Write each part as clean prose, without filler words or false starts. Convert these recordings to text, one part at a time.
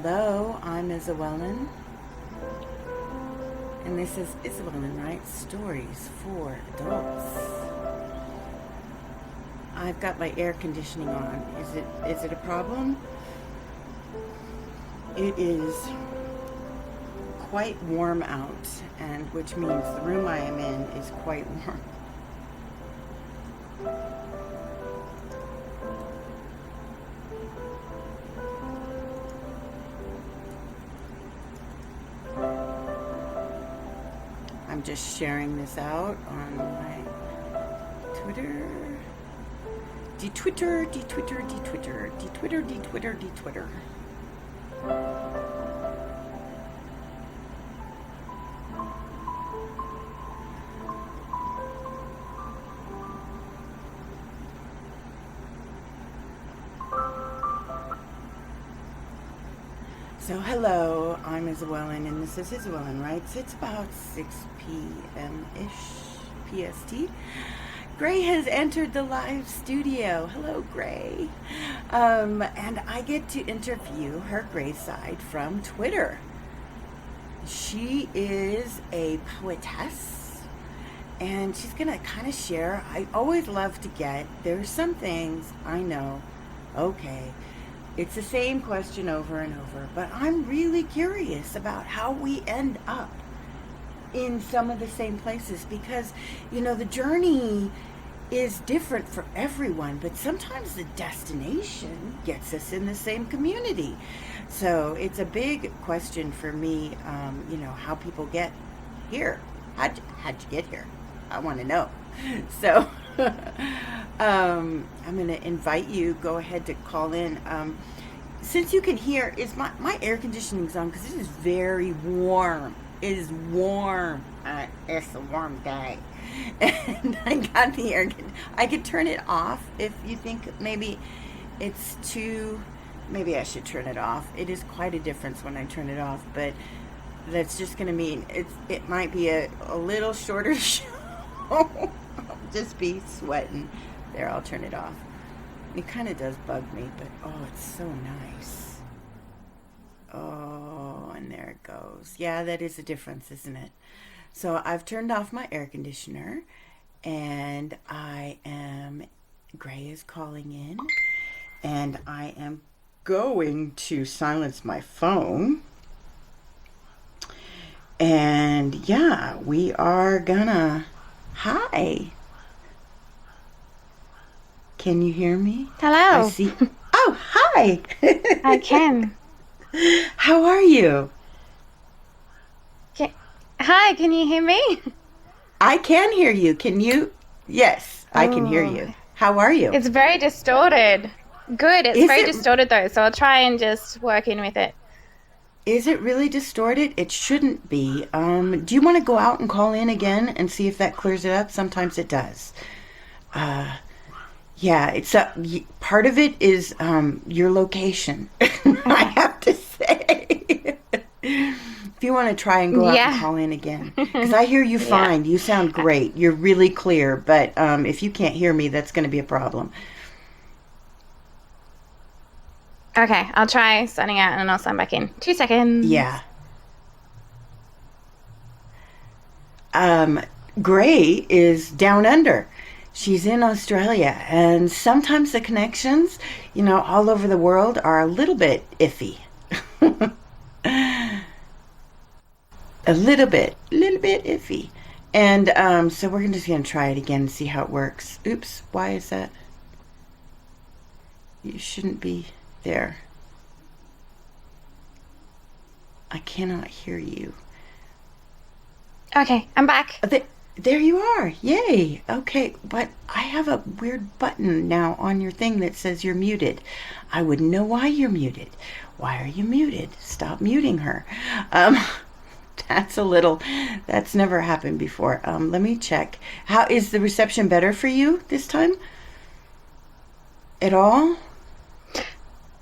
Hello, I'm Isabellen, and this is Isabellen Writes Stories for Adults. I've got my air conditioning on. Is it a problem? It is quite warm out, and which means the room I am in is quite warm. I'm just sharing this out on my Twitter. De-Twitter. So hello, I'm Isabellen, and this is Isabellen Writes. It's about 6 p.m.-ish PST. Gray has entered the live studio. Hello, Gray. And I get to interview her Gray side from Twitter. She is a poetess, and she's going to kind of share. I always love to there's some things I know, okay, it's the same question over and over, but I'm really curious about how we end up in some of the same places because, the journey is different for everyone, but sometimes the destination gets us in the same community. So it's a big question for me, how people get here. How'd you get here? I want to know. So I'm going to invite you, go ahead to call in. Since you can hear, my air conditioning's on because it is very warm. It is warm. It's a warm day. And I got the air conditioning. I could turn it off if you think maybe it's too, maybe I should turn it off. It is quite a difference when I turn it off, but that's just going to mean it might be a little shorter show. I'll just be sweating. There, I'll turn it off. It kind of does bug me, but it's so nice. Oh, and there it goes. Yeah, that is a difference, isn't it? So I've turned off my air conditioner, and Gray is calling in, and I am going to silence my phone. And yeah, we are gonna, hi. Can you hear me? Hello. I see. Oh, hi. I can. How are you? Hi, can you hear me? I can hear you. Can you? Yes, I can hear Oh, you. How are you? it's very distorted. Good. It's Is very it distorted though, so I'll try and just work in with it. is it really distorted? It shouldn't be. Do you want to go out and call in again and see if that clears it up? Sometimes it does. Yeah, it's part of it is your location. I Okay. have to say. If you want to try and go out and Yeah. call in again, because I hear you Yeah. fine. You sound great. You're really clear. But if you can't hear me, that's going to be a problem. Okay, I'll try signing out and then I'll sign back in. 2 seconds. Yeah. Gray is down under. She's in Australia, and sometimes the connections, all over the world are a little bit iffy. A little bit iffy. And so we're just going to try it again and see how it works. Oops, why is that? You shouldn't be there. I cannot hear you. Okay, I'm back. There you are. Yay. Okay, but I have a weird button now on your thing that says you're muted. I wouldn't know why you're muted. Why are you muted? Stop muting her. Um, that's never happened before. Let me check. How is the reception better for you this time? At all?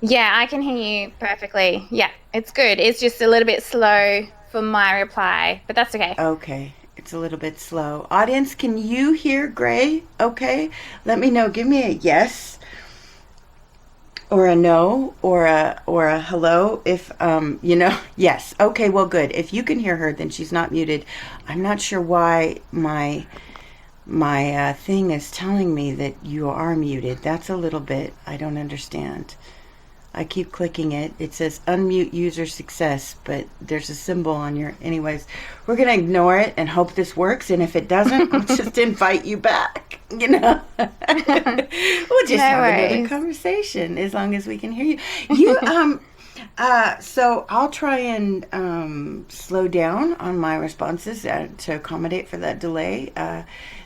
Yeah, I can hear you perfectly. Yeah, it's good. It's just a little bit slow for my reply, but that's okay. Okay. It's a little bit slow. Audience, can you hear Gray? Okay. Let me know. Give me a yes or a no, or a hello. If yes. Okay, well, good. If you can hear her, then she's not muted. I'm not sure why my thing is telling me that you are muted. That's a little bit, I don't understand. I keep clicking it. It says unmute user success, but there's a symbol on your. Anyways, we're going to ignore it and hope this works. And if it doesn't, I'll just invite you back. We'll just No have another worries. conversation as long as we can hear you. You, so I'll try and slow down on my responses to accommodate for that delay.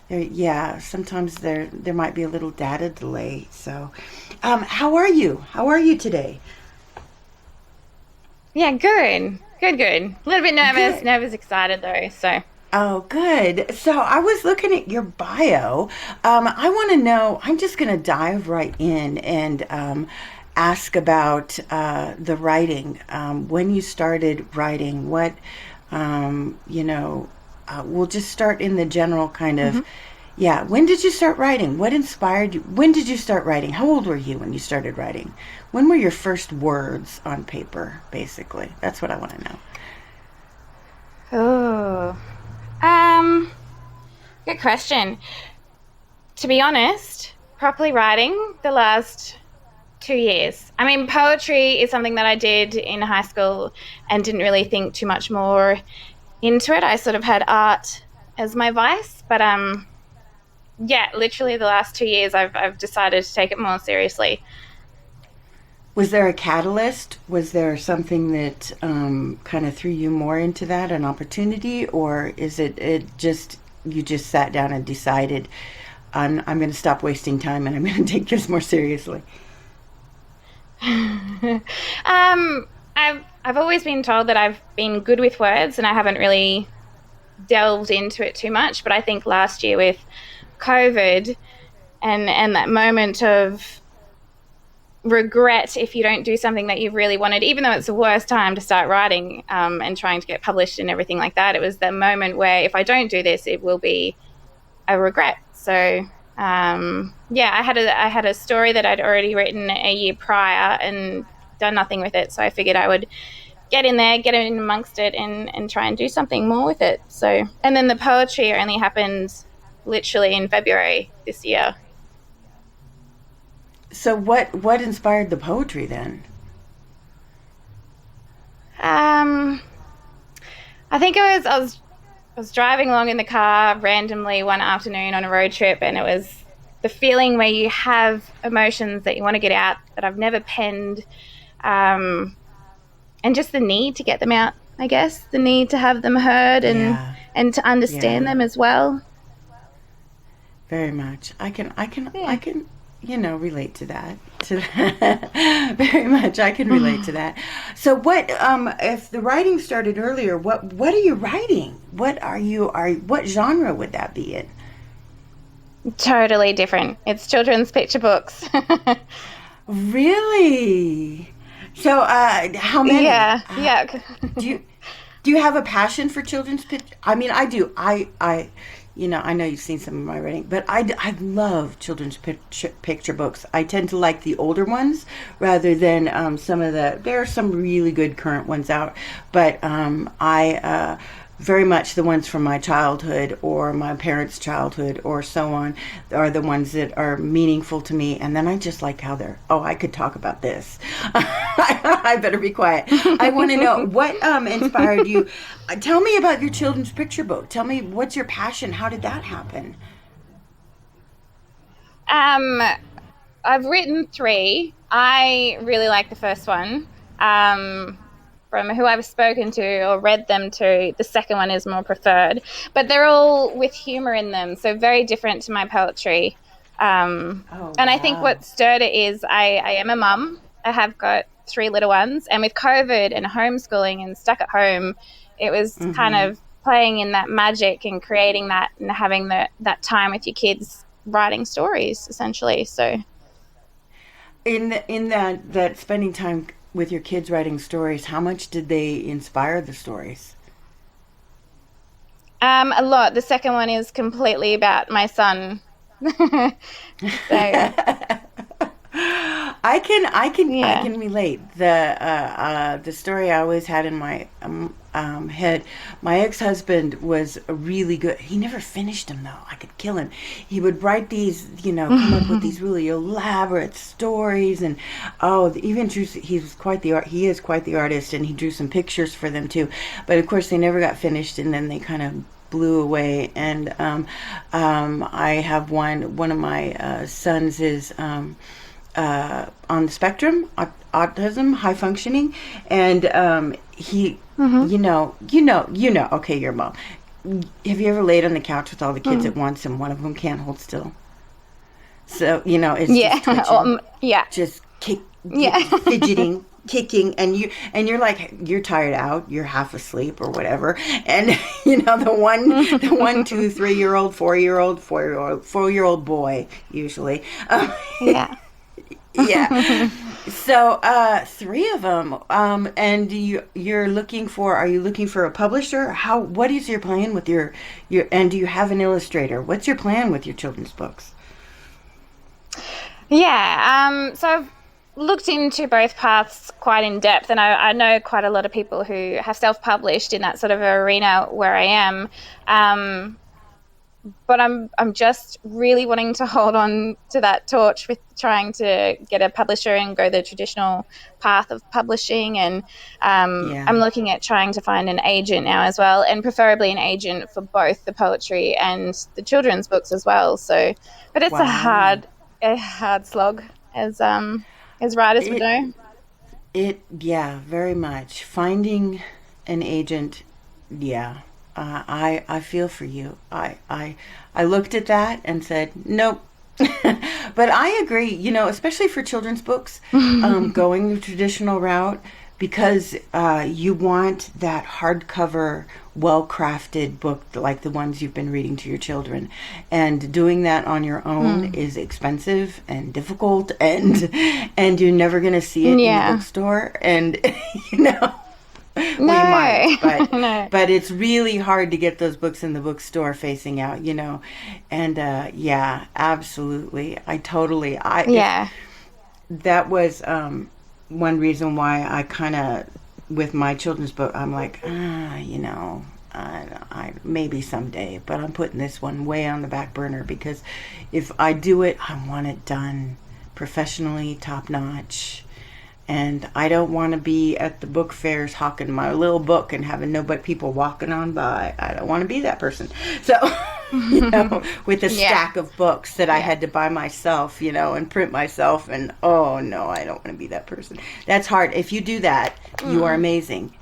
Yeah, sometimes there might be a little data delay. So, how are you? How are you today? Yeah, good. Good, good. A little bit nervous, Good. nervous, excited though. So, Oh, good. So I was looking at your bio. I want to know. I'm just going to dive right in and ask about the writing. When you started writing, what we'll just start in the general kind of. mhm. Yeah. When did you start writing? What inspired you? When did you start writing? How old were you when you started writing? When were your first words on paper? Basically, that's what I want to know. Oh, um, good question. To be honest, properly writing the last 2 years. I mean, poetry is something that I did in high school and didn't really think too much more into it. I sort of had art as my vice, but yeah, literally the last 2 years I've decided to take it more seriously. Was there a catalyst? Was there something that kind of threw you more into that, an opportunity, or is it just you just sat down and decided I'm going to stop wasting time and I'm going to take this more seriously? I've always been told that I've been good with words and I haven't really delved into it too much. But I think last year with COVID and that moment of regret if you don't do something that you really wanted, even though it's the worst time to start writing and trying to get published and everything like that. It was the moment where if I don't do this, it will be a regret. So yeah, I had a story that I'd already written a year prior and done nothing with it. So I figured I would get in there, get in amongst it, and try and do something more with it. So and then the poetry only happened literally in February this year. So what inspired the poetry then? Um, I think I was driving along in the car randomly one afternoon on a road trip, and it was the feeling where you have emotions that you want to get out that I've never penned, um, and just the need to get them out. I guess the need to have them heard Yeah, and to understand yeah. them as well. Very much. I Yeah. can, relate to that. To that. Very much. I can relate to that. So what if the writing started earlier, what are you writing? What genre would that be in? Totally different. It's children's picture books. Really? So how many? Yeah, yeah. Do you do you have a passion for children's picture? I mean, I do. I know you've seen some of my writing, but I love children's picture books. I tend to like the older ones rather than some of the. There are some really good current ones out, but I very much the ones from my childhood or my parents' childhood or so on are the ones that are meaningful to me. And then I just like how they're. Oh, I could talk about this. I better be quiet. I want to know what inspired you. Tell me about your children's picture book. Tell me what's your passion. How did that happen? Um, I've written three. I really like the first one. Um, from who I've spoken to or read them to, the second one is more preferred. But they're all with humor in them, so very different to my poetry. Oh And I think wow. what stirred it is I am a mum. I have got three little ones, and with COVID and homeschooling and stuck at home, it was kind Mm-hmm. of playing in that magic and creating that and having that time with your kids writing stories essentially. So In that spending time with your kids writing stories, how much did they inspire the stories? a lot. The second one is completely about my son. So I I Yeah. can relate. The story I always had in my head. My ex-husband was a really good. He never finished them though. I could kill him. He would write these, come up with these really elaborate stories, and even drew. He was quite the art. He is quite the artist, and he drew some pictures for them too. But of course, they never got finished, and then they kind of blew away. And I have one of my sons is on the spectrum, autism, high functioning, and he, Mm-hmm. Okay, your mom. Have you ever laid on the couch with all the kids at once and one of them can't hold still? So it's Yeah. just twitching, Yeah. just Yeah. fidgeting, kicking, and you're like you're tired out, you're half asleep or whatever, and the one 2 3 year old 4 year old 4 year old boy usually. Yeah. Yeah. So, three of them. And you're looking for? Are you looking for a publisher? What is your plan with your? And do you have an illustrator? What's your plan with your children's books? Yeah. So I've looked into both paths quite in depth, and I know quite a lot of people who have self-published in that sort of arena where I am. Um, but I'm just really wanting to hold on to that torch with trying to get a publisher and go the traditional path of publishing. And I'm Yeah. looking at trying to find an agent now as well, and preferably an agent for both the poetry and the children's books as well. So, but it's Wow. a hard slog, as writers would It know. yeah, very much. Finding an agent, yeah. I feel for you. I looked at that and said, nope. But I agree, especially for children's books, going the traditional route, because you want that hardcover, well crafted book like the ones you've been reading to your children. And doing that on your own Mm. is expensive and difficult, and you're never going to see it in the Yeah. bookstore. And, you know, we might, No. but No. it's really hard to get those books in the bookstore facing out. And yeah, absolutely. I totally I if Yeah. that was one reason why I kind of, with my children's book, I'm like, I maybe someday, but I'm putting this one way on the back burner, because if I do it, I want it done professionally, top notch. And I don't want to be at the book fairs hawking my little book and having no but people walking on by. I don't want to be that person. So, with a Yeah. stack of books that I Yeah. had to buy myself, and print myself. And oh no, I don't want to be that person. That's hard. If you do that, you are amazing.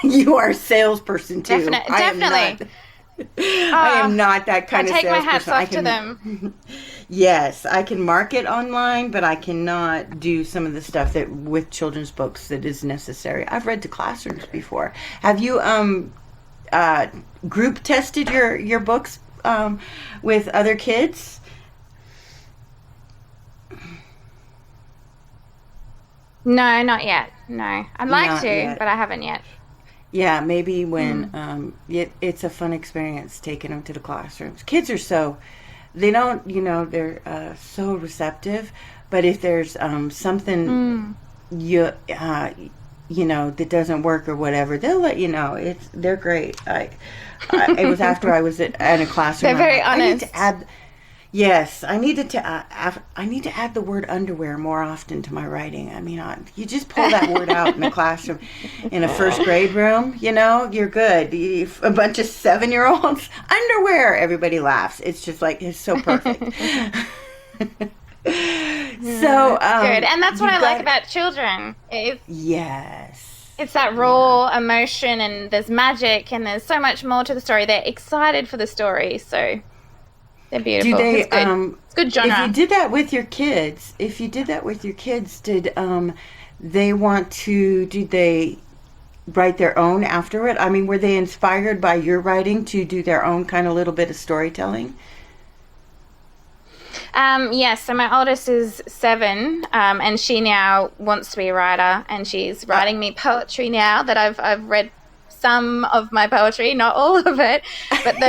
You are a salesperson too. Definitely. I am not that I kind of take my hats salesperson. off to them. Yes, I can market online, but I cannot do some of the stuff that with children's books that is necessary. I've read to classrooms before. Have you uh, group tested your books with other kids? No, not yet. No. I'd like Not to, yet. but I haven't yet. Yeah, maybe when Mm. it's a fun experience taking them to the classrooms. Kids are they don't, they're so receptive. But if there's something Mm. you that doesn't work or whatever, they'll let you know. They're great. It was after I was in a classroom. They're I'm very like, I need honest. to add. Yes, I need to add the word underwear more often to my writing. I mean, you just pull that word out in the classroom, in a first grade room. You're good. A bunch of 7-year-olds underwear. Everybody laughs. It's just like it's so perfect. So Good. And that's what you I like got about children. yes, It's that yeah. raw emotion, and there's magic, and there's so much more to the story. They're excited for the story, so they're Do beautiful. It's they good. It's good if you genre. did that with your kids, did they want to did they write their own after it? I mean, were they inspired by your writing to do their own kind of little bit of storytelling? Yes, so my oldest is 7, and she now wants to be a writer, and she's Uh, writing me poetry now that I've read some of my poetry, not all of it, but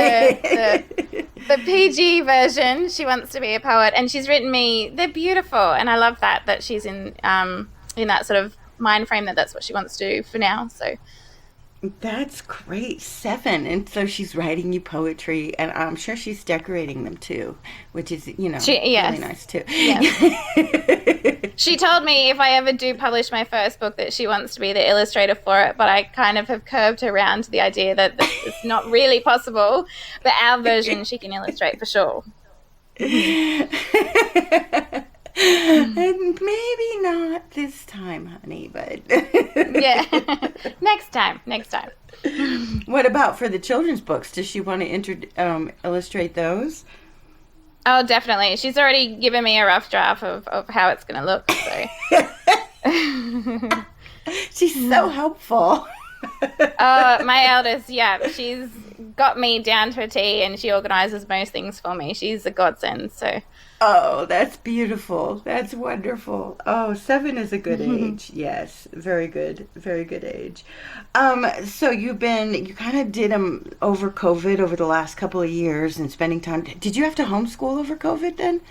the PG version. She wants to be a poet, and she's written me. They're beautiful, and I love that she's in that sort of mind frame that's what she wants to do for now. So That's great. 7. And so she's writing you poetry, and I'm sure she's decorating them too, which is, really yes, nice too. yes. She told me if I ever do publish my first book that she wants to be the illustrator for it, but I kind of have curved her around to the idea that it's not really possible. But our version she can illustrate for sure. And maybe not this time, honey, but Yeah. Next time. What about for the children's books? Does she want to illustrate those? Oh, definitely. She's already given me a rough draft of how it's going to look. So. She's so helpful. My eldest, yeah, she's got me down to a T, and she organizes most things for me. She's a godsend. So. Oh, that's beautiful. That's wonderful. Oh, 7 is a good age. Yes, very good age. So you kind of did them over COVID over the last couple of years and spending time. Did you have to homeschool over COVID then?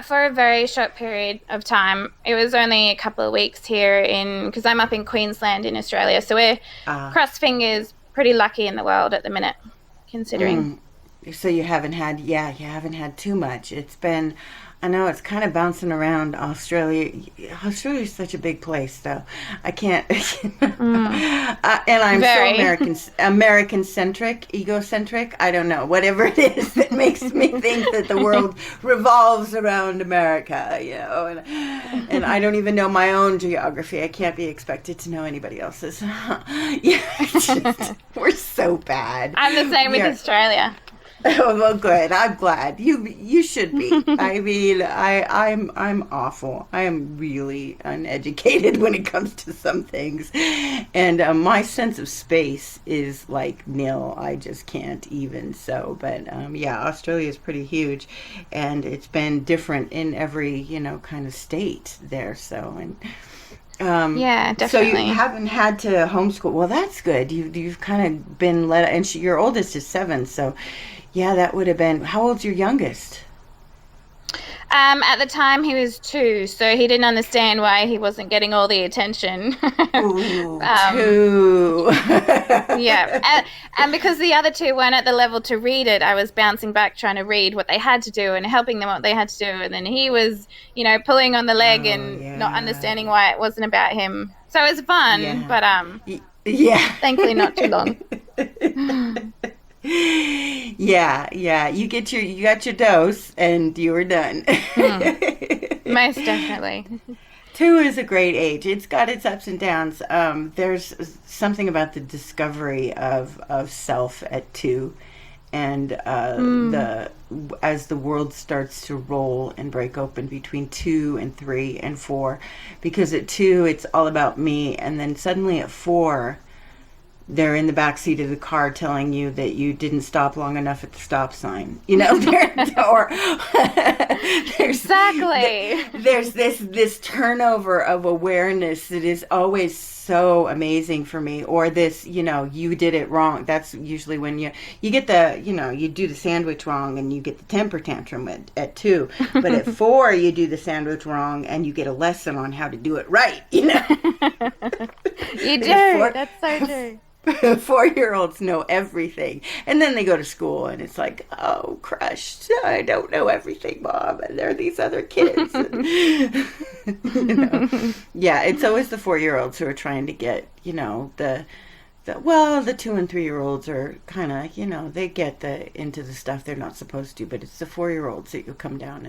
For a very short period of time. It was only a couple of weeks here because I'm up in Queensland in Australia. So we're cross fingers pretty lucky in the world at the minute, considering. So you haven't had too much. It's been, I know it's kind of bouncing around Australia. Australia is such a big place, though. I can't, and I'm so American-centric, egocentric. I don't know, whatever it is that makes me think that the world revolves around America, and I don't even know my own geography. I can't be expected to know anybody else's. We're so bad. I'm the same with Australia. Oh, well, good. I'm glad. You should be. I mean, I'm awful. I am really uneducated when it comes to some things, and my sense of space is like nil. I just can't even. So, but Australia is pretty huge, and it's been different in every kind of state there. So and. Yeah, definitely. So you haven't had to homeschool. Well, that's good. You've kind of been let, and your oldest is 7. So, yeah, that would have been. How old's your youngest? At the time, he was 2, so he didn't understand why he wasn't getting all the attention. Ooh, 2. Yeah, and because the other 2 weren't at the level to read it, I was bouncing back trying to read what they had to do and helping them what they had to do, and then he was, pulling on the leg and not understanding why it wasn't about him. So it was fun, but thankfully not too long. Yeah, you got your dose and you were done. Most definitely. 2 is a great age. It's got its ups and downs. There's something about the discovery of self at 2, and as the world starts to roll and break open between 2 and 3 and 4, because at 2 it's all about me, and then suddenly at 4 they're in the back seat of the car telling you that you didn't stop long enough at the stop sign. Exactly. There's this turnover of awareness that is always so amazing for me. Or this, you did it wrong. That's usually when you get the, you do the sandwich wrong and you get the temper tantrum at 2. But at 4, you do the sandwich wrong and you get a lesson on how to do it right. You do. That's so true. 4-year-olds know everything, and then they go to school and it's like, oh, crushed, I don't know everything, Mom, and there are these other kids. And, yeah, it's always the 4-year-olds who are trying to get the 2 and 3-year-olds are kind of they get into the stuff they're not supposed to, but it's the 4-year-olds that you'll come down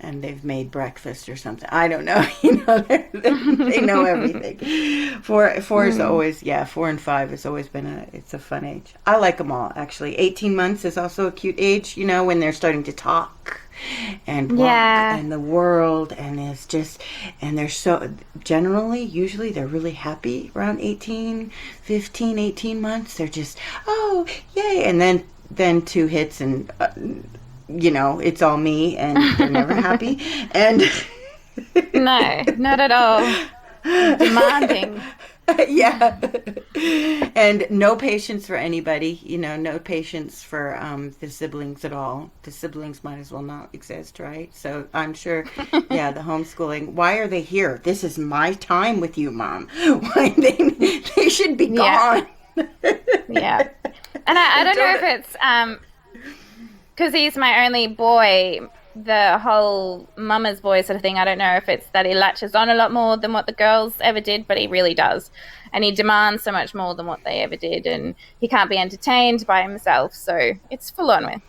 and they've made breakfast or something. I don't know. They know everything. 4 is always, 4 and 5 has always been it's a fun age. I like them all, actually. 18 months is also a cute age, when they're starting to talk and walk and the world, and it's just, and they're so, usually they're really happy around 18 months. They're just, oh, yay. And then 2 hits and, it's all me, and they're never happy. And no, not at all. Demanding. Yeah. And no patience for anybody, no patience for the siblings at all. The siblings might as well not exist, right? So I'm sure, yeah, the homeschooling. Why are they here? This is my time with you, Mom. Why they should be Yeah, gone. yeah. And I don't know Until if it's because he's my only boy, the whole mama's boy sort of thing. I don't know if it's that he latches on a lot more than what the girls ever did, but he really does. And he demands so much more than what they ever did. And he can't be entertained by himself. So it's full on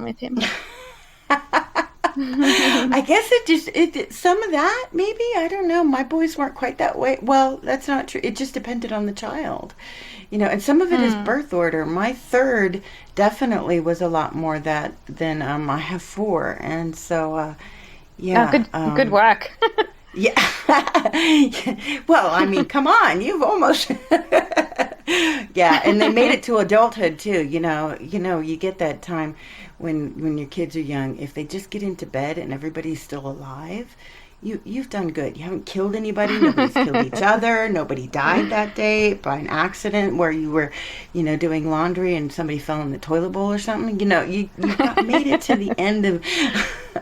with him. I guess some of that maybe, I don't know. My boys weren't quite that way. Well, that's not true. It just depended on the child, and some of it is Mm. birth order. My third definitely was a lot more that than I have four, and so Oh, yeah, good work. yeah. Well, I mean, come on, you've almost yeah, and they made it to adulthood too. You get that time when your kids are young. If they just get into bed and everybody's still alive, you've done good. You haven't killed anybody. Nobody's killed each other. Nobody died that day by an accident where you were, doing laundry and somebody fell in the toilet bowl or something. Made it to the end of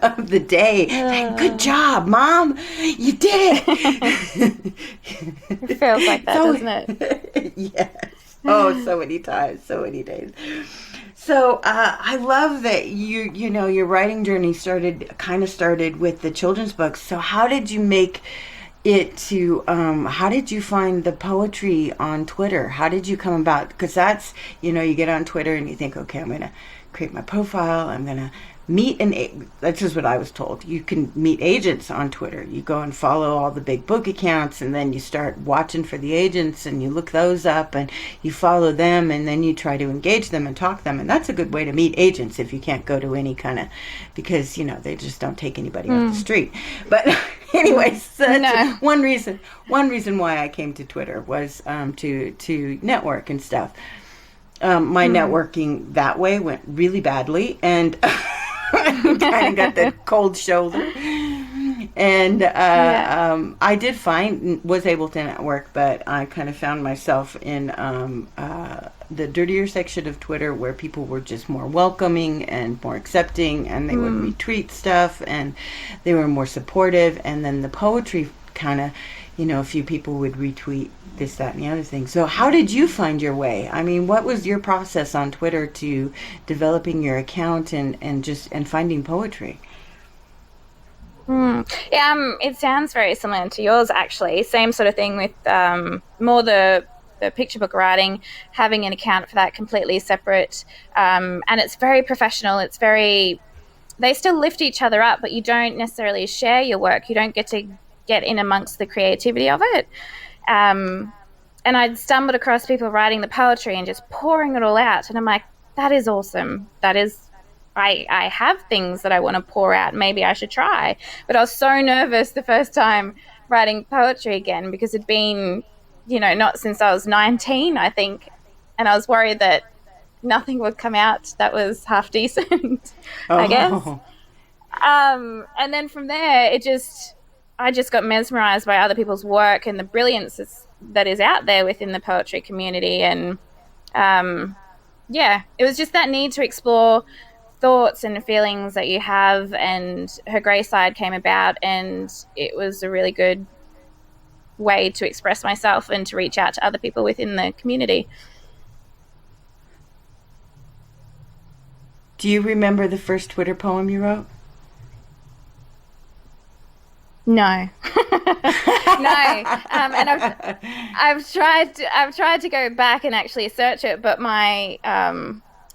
of the day. Saying, good Uh, job, Mom. You did it. it feels like that, So, doesn't it? yes. Oh, so many times, so many days. So I love that your writing journey started with the children's books. So how did you make it to? How did you find the poetry on Twitter? How did you come about? Because that's you get on Twitter and you think, okay, I'm gonna create my profile. I'm gonna meet that's just what I was told. You can meet agents on Twitter. You go and follow all the big book accounts, and then you start watching for the agents, and you look those up, and you follow them, and then you try to engage them and talk to them. And that's a good way to meet agents if you can't go to any kind of, because they just don't take anybody off the Mm. street. But anyways, so that's No. one reason. One reason why I came to Twitter was to network and stuff. My Mm. networking that way went really badly, and kind of got the cold shoulder. And Yeah. I did was able to network, but I kind of found myself in the dirtier section of Twitter where people were just more welcoming and more accepting, and they would Mm. retweet stuff, and they were more supportive. And then the poetry kind of, a few people would retweet this, that, and the other thing. So how did you find your way? I mean, what was your process on Twitter to developing your account and finding poetry? Mm. Yeah, it sounds very similar to yours, actually. Same sort of thing with more the picture book writing, having an account for that completely separate. And it's very professional. It's very, they still lift each other up, but you don't necessarily share your work. You don't get to get in amongst the creativity of it. Um, and I'd stumbled across people writing the poetry and just pouring it all out. And I'm like, that is awesome. I have things that I want to pour out. Maybe I should try. But I was so nervous the first time writing poetry again because it'd been, not since I was 19, I think. And I was worried that nothing would come out that was half decent, I guess. Oh, And then from there, I just got mesmerized by other people's work and the brilliance that is out there within the poetry community. And yeah, it was just that need to explore thoughts and feelings that you have. And Her Grey Side came about, and it was a really good way to express myself and to reach out to other people within the community. do you remember the first Twitter poem you wrote? No, no, and I've tried to go back and actually search it, but my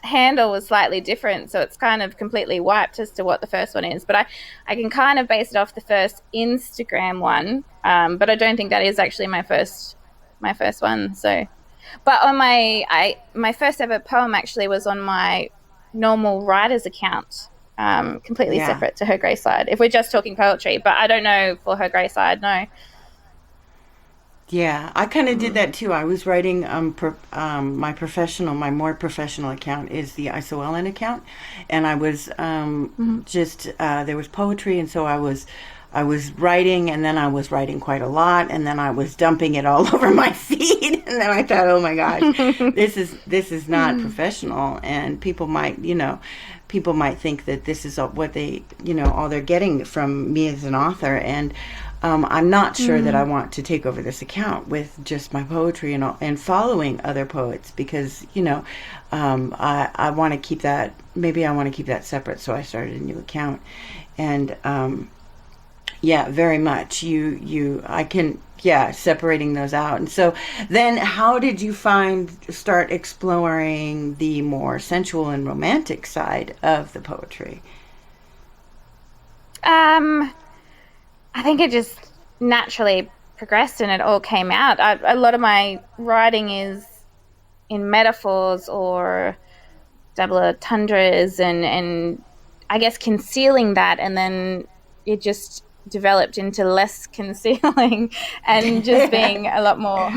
handle was slightly different, so it's kind of completely wiped as to what the first one is. But I can kind of base it off the first Instagram one, but I don't think that is actually my first one. So, but on my first ever poem actually was on my normal writer's account, completely Yeah. separate to Her Grey Side. If we're just talking poetry, but I don't know for Her Grey Side. No. Yeah, I kind of did Mm. that too. I was writing my more professional account is the ISOLN account, and I was Mm-hmm. just there was poetry, and so I was I was writing, and then I was writing quite a lot, and then I was dumping it all over my feed, and then I thought, oh my gosh, this is not professional, and people might think that this is what they, all they're getting from me as an author, and I'm not sure that I want to take over this account with just my poetry and following other poets, because I want to keep that. Maybe I want to keep that separate. So I started a new account, and yeah, very much. I can, yeah, separating those out. And so then, how did you start exploring the more sensual and romantic side of the poetry? Um, I think it just naturally progressed and it all came out. A lot of my writing is in metaphors or double entendres, and I guess concealing that, and then it just developed into less concealing and just being a lot more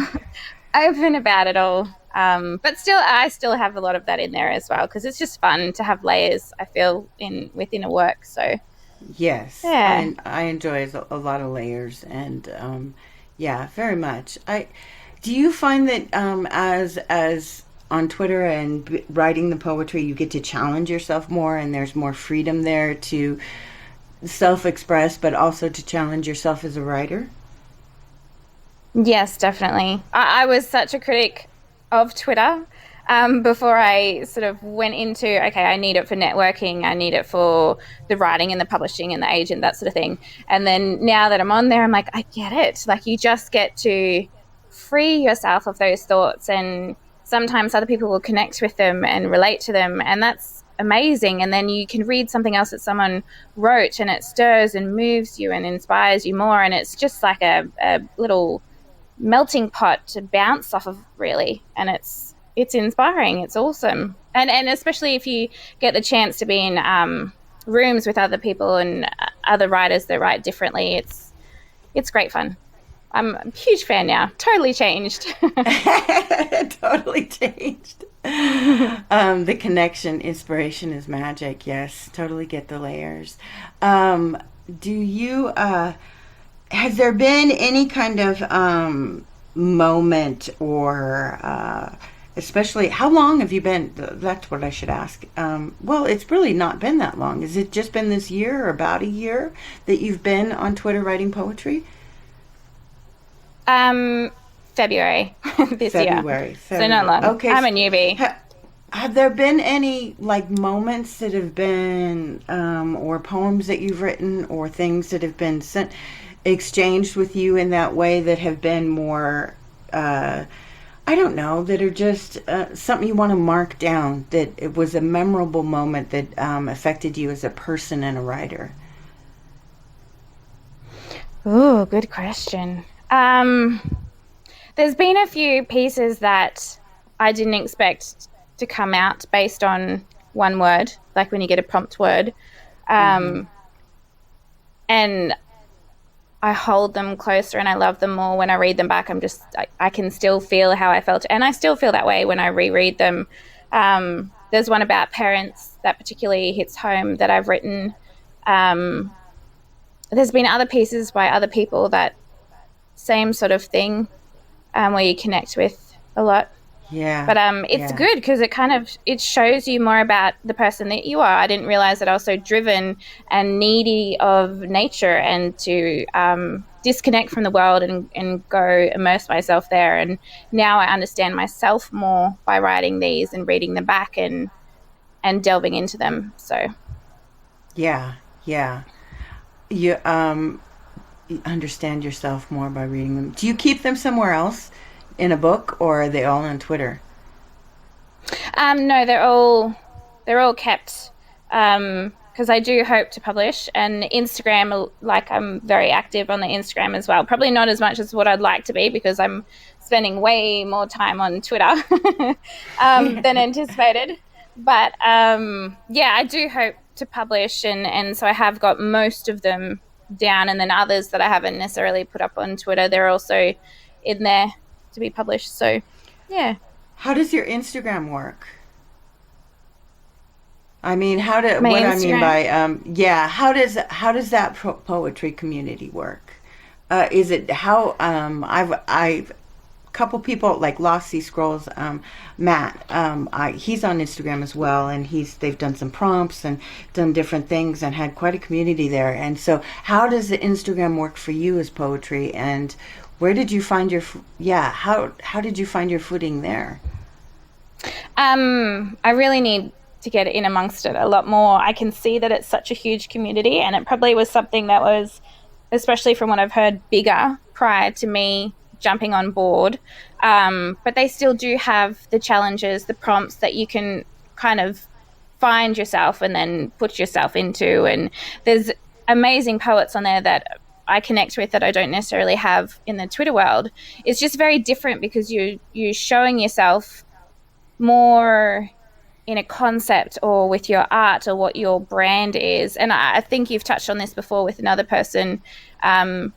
open about it all. But still, I still have a lot of that in there as well because it's just fun to have layers. I feel in within a work. So Yes, yeah. I enjoy a lot of layers, and yeah, very much. I Do you find that as on Twitter and writing the poetry, you get to challenge yourself more, and there's more freedom there to self-express, but also to challenge yourself as a writer? Yes, definitely. I was such a critic of Twitter before I sort of went into, okay, I need it for networking, I need it for the writing and the publishing and the agent, that sort of thing. And then now that I'm on there, I'm like, I get it. Like, you just get to free yourself of those thoughts, and sometimes other people will connect with them and relate to them. And that's amazing. And then you can read something else that someone wrote and it stirs and moves you and inspires you more. And it's just like a little melting pot to bounce off of, really. And it's inspiring, it's awesome, and especially if you get the chance to be in rooms with other people and other writers that write differently. It's great fun. I'm a huge fan now, totally changed. Totally changed. The connection, inspiration is magic. Yes, totally get the layers. Do you Has there been any kind of moment, or especially, how long have you been? That's what I should ask. Well, it's really not been that long. Has it just been this year, or about a year, that you've been on Twitter writing poetry? um February this year, so not February. long. Okay. I'm a newbie. Have there been any like moments that have been, or poems that you've written, or things that have been exchanged with you in that way, that have been more, I don't know, that are just something you want to mark down, that it was a memorable moment that affected you as a person and a writer? Oh, good question. There's been a few pieces that I didn't expect to come out based on one word, like when you get a prompt word. Mm-hmm. Um, and I hold them closer and I love them more when I read them back. I can still feel how I felt. And I still feel that way when I reread them. There's one about parents that particularly hits home that I've written. Um, there's been other pieces by other people that same sort of thing, where you connect with a lot. Yeah, But it's yeah. good because it shows you more about the person that you are. I didn't realize that I was so driven and needy of nature, and to disconnect from the world and go immerse myself there. And now I understand myself more by writing these and reading them back and delving into them. So Yeah, yeah. You understand yourself more by reading them. Do you keep them somewhere else in a book, or are they all on Twitter? no, they're all kept. Because I do hope to publish, and Instagram, like, I'm very active on the Instagram as well. Probably not as much as what I'd like to be because I'm spending way more time on Twitter than anticipated. But yeah, I do hope to publish, and so I have got most of them down, and then others that I haven't necessarily put up on Twitter, they're also in there to be published. So yeah. How does your Instagram work? I mean, My what I mean Instagram. by yeah, how does that poetry community work? Is it how I've couple people like Lossy Scrolls, Matt. He's on Instagram as well, and they've done some prompts and done different things and had quite a community there. And so, how does the Instagram work for you as poetry? And where did you find your yeah? How did you find your footing there? I really need to get in amongst it a lot more. I can see that it's such a huge community, and it probably was something that was, especially from what I've heard, bigger prior to me jumping on board. But they still do have the challenges, the prompts that you can kind of find yourself and then put yourself into. And there's amazing poets on there that I connect with that I don't necessarily have in the Twitter world. It's just very different because you're showing yourself more in a concept or with your art or what your brand is. And I think you've touched on this before with another person um,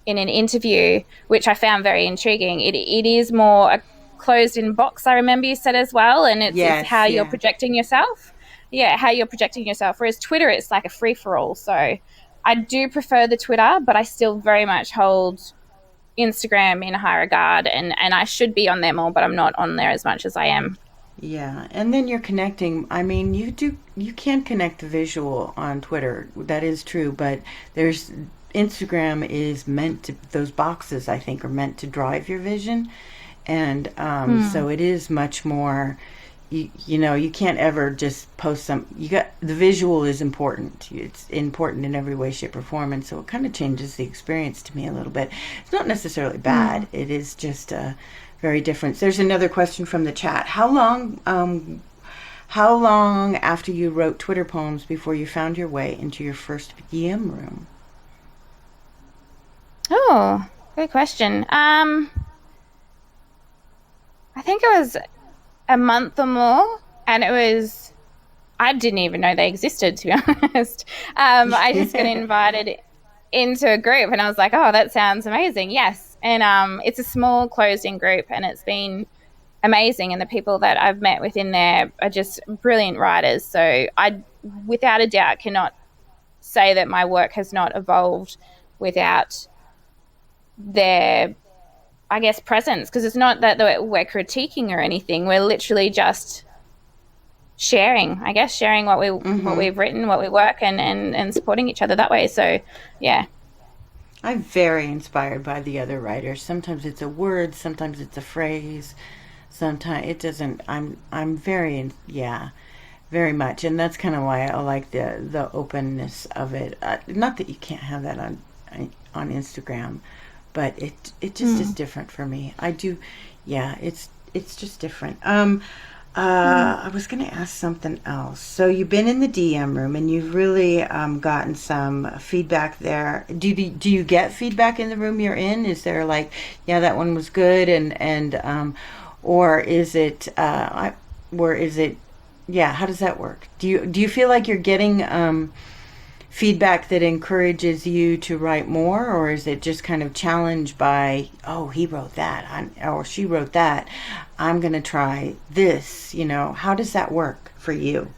in an interview, which I found very intriguing. It is more a closed in box, I remember you said as well. And it's how Yes, you're yeah, projecting yourself. Yeah, how you're projecting yourself. Whereas Twitter, it's like a free for all. So I do prefer the Twitter, but I still very much hold Instagram in high regard, and I should be on there more, but I'm not on there as much as I am. yeah. And then you're connecting. I mean, you can connect the visual on Twitter. That is true, but there's Instagram is meant to those boxes. I think are meant to drive your vision, and Hmm. so it is much more. You know you can't ever just post some you got the visual is important, it's important in every way shape or form, and so it kind of changes the experience to me a little bit. It's not necessarily Hmm. bad, it is just very different. There's another question from the chat. How long after you wrote Twitter poems before you found your way into your first DM room? Oh, good question. I think it was a month or more, and it was I didn't even know they existed, to be honest. I just got Yeah. invited into a group, and I was like, "Oh, that sounds amazing!" Yes, and it's a small, closed-in group, and it's been amazing. And the people that I've met within there are just brilliant writers. So I, without a doubt, cannot say that my work has not evolved without their, I guess, presence, because it's not that we're critiquing or anything. We're literally just sharing, I guess, sharing what Mm-hmm. we've written, what we work, and supporting each other that way. So yeah. I'm very inspired by the other writers. Sometimes it's a word, sometimes it's a phrase, sometimes it doesn't. I'm very yeah, very much, and that's kind of why I like the openness of it. Not that you can't have that on Instagram, but it just is Mm. different for me. I do, yeah. It's just different. Mm. I was going to ask something else. So you've been in the DM room and you've really gotten some feedback there. Do you get feedback in the room you're in? Is there like, yeah, that one was good, and or is it or is it, yeah? How does that work? Do you feel like you're getting feedback that encourages you to write more, or is it just kind of challenged by, oh, he wrote that, or she wrote that, I'm going to try this? How does that work for you?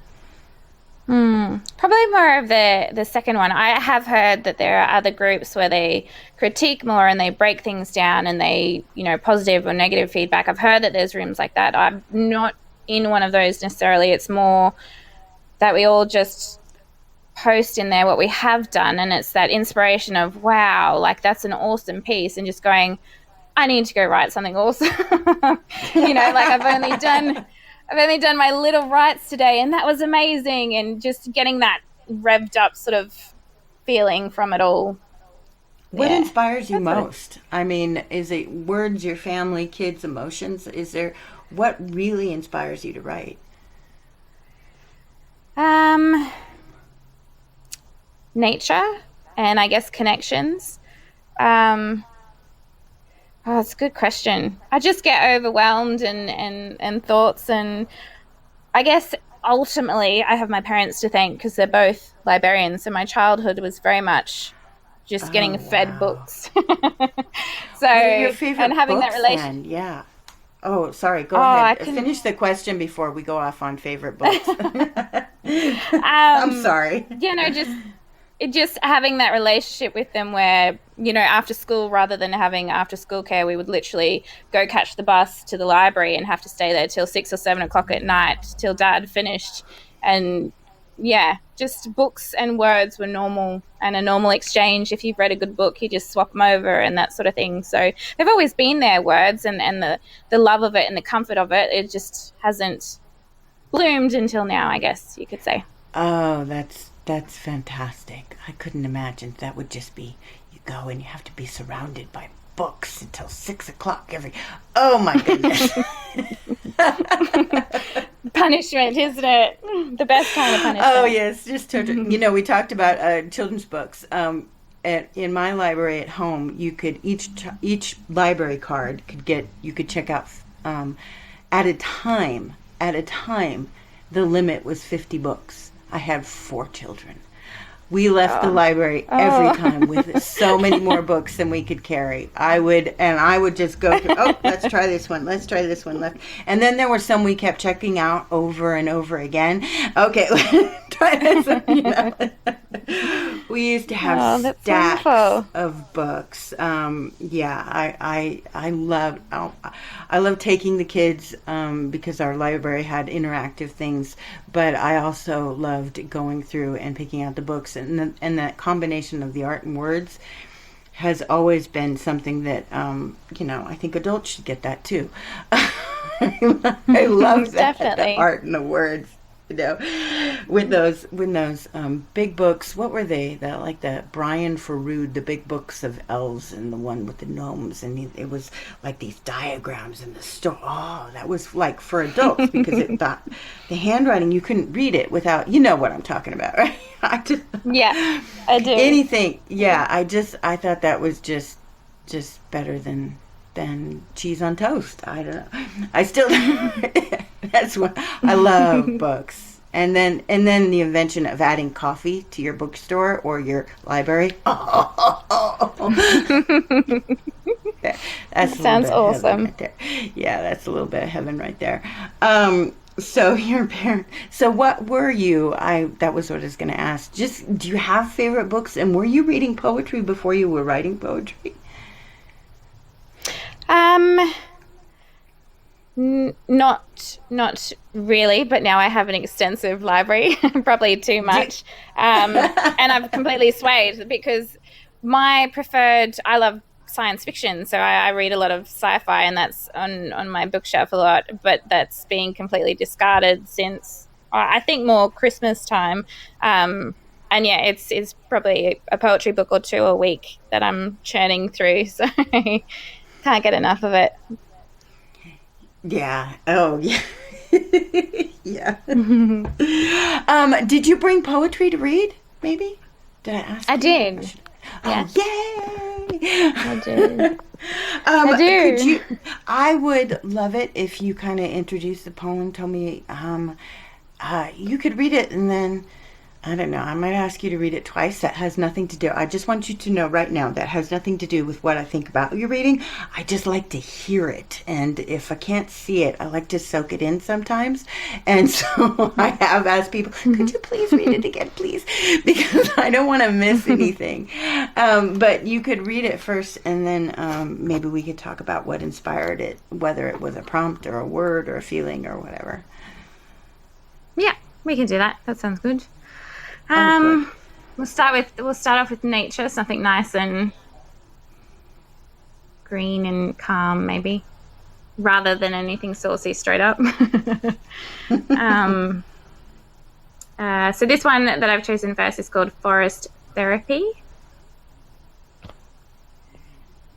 Probably more of the second one. I have heard that there are other groups where they critique more and they break things down and they, positive or negative feedback. I've heard that there's rooms like that. I'm not in one of those necessarily. It's more that we all just post in there what we have done, and it's that inspiration of, wow, like that's an awesome piece, and just going, I need to go write something awesome. Like I've only done my little writes today, and that was amazing. And just getting that revved up sort of feeling from it all. What Yeah, inspires you that's what it. most? I mean, is it words, your family, kids, emotions? Is there what really inspires you to write? Um, Nature and I guess connections. Um, oh, it's a good question. I just get overwhelmed and thoughts, and I guess ultimately I have my parents to thank because they're both librarians. So my childhood was very much just Oh, getting fed wow. books. So, What are your and favorite having that books relation. then? Yeah. Oh, sorry. Oh, Go I ahead. can. Finish the question before we go off on favorite books. I'm sorry. Just just having that relationship with them where, after school, rather than having after school care, we would literally go catch the bus to the library and have to stay there till 6 or 7 o'clock at night till dad finished. And yeah, just books and words were normal and a normal exchange. If you've read a good book, you just swap them over and that sort of thing. So they've always been there, words and the love of it and the comfort of it. It just hasn't bloomed until now, I guess you could say. Oh, that's fantastic. I couldn't imagine that would just be you go and you have to be surrounded by books until 6 o'clock every. Oh my goodness. Punishment, isn't it? The best kind of punishment. Oh yes, just we talked about children's books. In my library at home, you could each library card you could check out at a time. At a time, the limit was 50 books. I had 4 children. We left the library every time with so many more books than we could carry. I would just go through, let's try this one. Let's try this one left. And then there were some we kept checking out over and over again. Okay, try this one. We used to have stacks of books. I love taking the kids because our library had interactive things, but I also loved going through and picking out the books, and that combination of the art and words has always been something that I think adults should get that too. I love that, Definitely. the art and the words. With those big books. What were they? The Brian Faroud, the big books of elves, and the one with the gnomes, and it was like these diagrams in the store. Oh, that was like for adults because the handwriting, you couldn't read it without. You know what I'm talking about, right? I do. Anything. Yeah, I thought that was just better than cheese on toast. I don't know. I still that's what I love books. And then the invention of adding coffee to your bookstore or your library. That sounds awesome. Right there. Yeah, that's a little bit of heaven right there. So your parent. So what were you? That was what I was going to ask. Just, do you have favorite books, and were you reading poetry before you were writing poetry? Not really, but now I have an extensive library, probably too much. And I've completely swayed because I love science fiction, so I read a lot of sci-fi, and that's on my bookshelf a lot, but that's been completely discarded since I think more Christmas time. And yeah, it's probably a poetry book or two a week that I'm churning through, so can't get enough of it. Yeah. Oh, yeah. Yeah. Did you bring poetry to read? Maybe. Did I ask? I did. Yeah. Oh, yay! I did. I do. I would love it if you kind of introduced the poem. Tell me. You could read it, and then I don't know. I might ask you to read it twice. That has nothing to do. I just want you to know right now that has nothing to do with what I think about your reading. I just like to hear it. And if I can't see it, I like to soak it in sometimes. And so I have asked people, could you please read it again, please? Because I don't want to miss anything. But you could read it first, and then maybe we could talk about what inspired it, whether it was a prompt or a word or a feeling or whatever. Yeah, we can do that. That sounds good. We'll start off with nature, something nice and green and calm, maybe, rather than anything saucy straight up. So this one that I've chosen first is called Forest Therapy,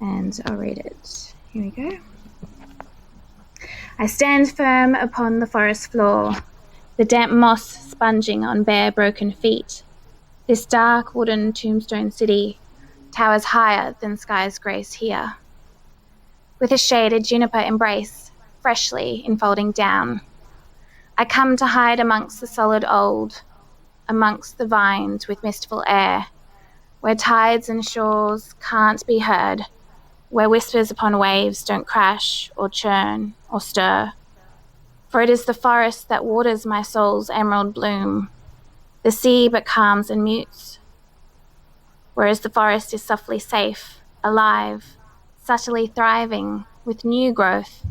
and I'll read it. Here we go. I stand firm upon the forest floor, the damp moss sponging on bare broken feet. This dark wooden tombstone city towers higher than sky's grace here. With a shaded juniper embrace, freshly enfolding down, I come to hide amongst the solid old, amongst the vines with mistful air, where tides and shores can't be heard, where whispers upon waves don't crash or churn or stir. For it is the forest that waters my soul's emerald bloom, The sea but calms and mutes, whereas the forest is softly safe, alive, subtly thriving, with new growth,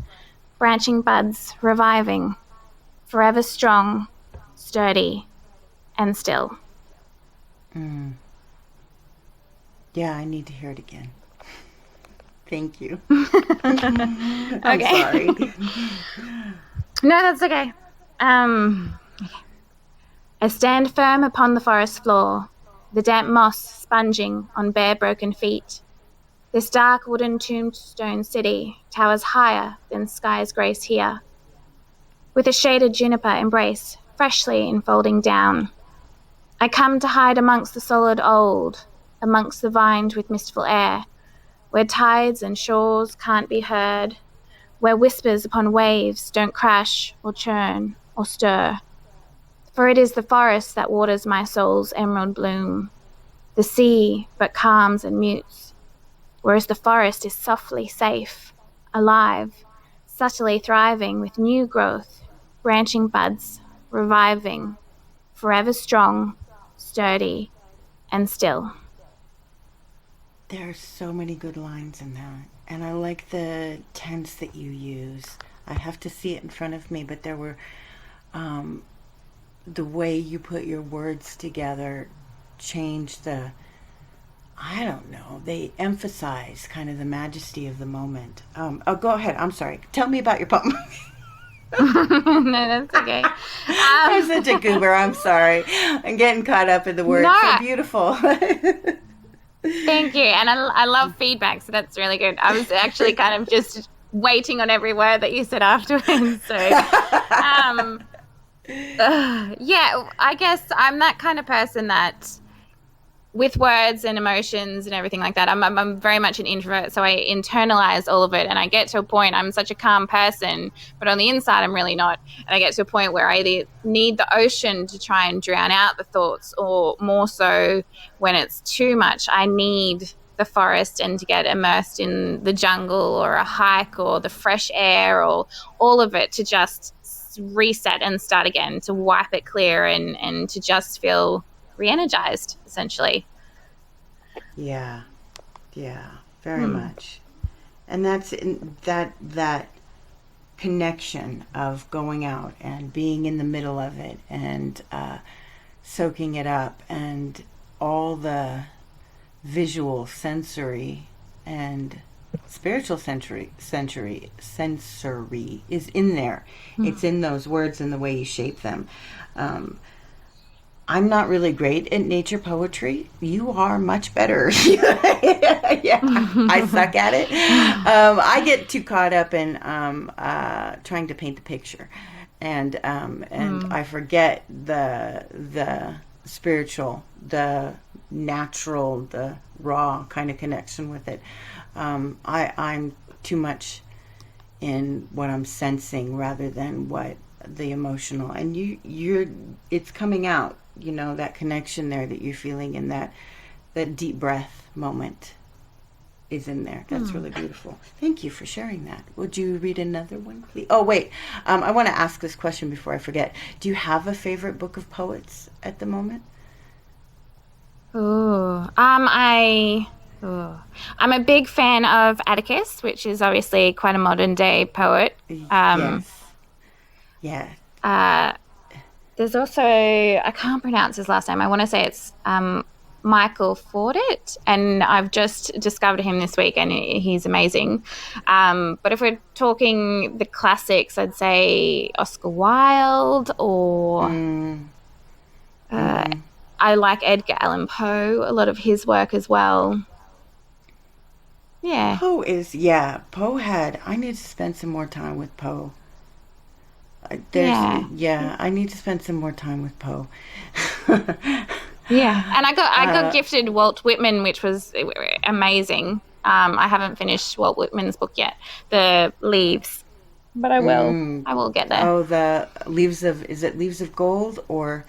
branching buds reviving, forever strong, sturdy, and still. Mm. Yeah, I need to hear it again. Thank you. I'm Okay. sorry. No, that's okay. Okay. I stand firm upon the forest floor, the damp moss sponging on bare broken feet. This dark wooden tombstone city towers higher than sky's grace here, with a shaded juniper embrace freshly enfolding down. I come to hide amongst the solid old, amongst the vined with mistful air, where tides and shores can't be heard, where whispers upon waves don't crash or churn or stir. For it is the forest that waters my soul's emerald bloom, the sea but calms and mutes, whereas the forest is softly safe, alive, subtly thriving with new growth, branching buds, reviving, forever strong, sturdy, and still. There are so many good lines in that. And I like the tense that you use. I have to see it in front of me, but there were um, the way you put your words together changed the, I don't know, they emphasize kind of the majesty of the moment. Oh, go ahead. I'm sorry. Tell me about your poem. No, that's okay. I'm such a goober. I'm sorry. I'm getting caught up in the words. No, So beautiful. thank you. And I love feedback, so that's really good. I was actually kind of just waiting on every word that you said afterwards. So, yeah, I guess I'm that kind of person that with words and emotions and everything like that, I'm very much an introvert, so I internalize all of it, and I get to a point, I'm such a calm person, but on the inside I'm really not, and I get to a point where I either need the ocean to try and drown out the thoughts, or more so when it's too much, I need the forest and to get immersed in the jungle or a hike or the fresh air or all of it to just reset and start again, to wipe it clear and to just feel re-energized, essentially. Yeah, yeah, very much. And that's in that connection of going out and being in the middle of it and soaking it up, and all the visual, sensory, and spiritual sensory is in there. It's in those words and the way you shape them. Um, I'm not really great at nature poetry. You are much better. Yeah, I suck at it. I get too caught up in trying to paint the picture, and I forget the spiritual, the natural, the raw kind of connection with it. I'm too much in what I'm sensing rather than what the emotional, and you're it's coming out, that connection there that you're feeling, in that deep breath moment is in there. That's really beautiful. Thank you for sharing that. Would you read another one, please? Oh, wait. I want to ask this question before I forget. Do you have a favorite book of poets at the moment? I'm a big fan of Atticus, which is obviously quite a modern day poet. Yes. Yeah. There's also, I can't pronounce his last name. I want to say it's Michael Fordit, and I've just discovered him this week, and he's amazing. But if we're talking the classics, I'd say Oscar Wilde, or I like Edgar Allan Poe, a lot of his work as well. Yeah. Poe had, I need to spend some more time with Poe. Yeah. I need to spend some more time with Poe. Yeah, and I got gifted Walt Whitman, which was amazing. I haven't finished Walt Whitman's book yet, The Leaves, but I will. I will get there. Oh, the leaves of, is it Leaves of Gold, or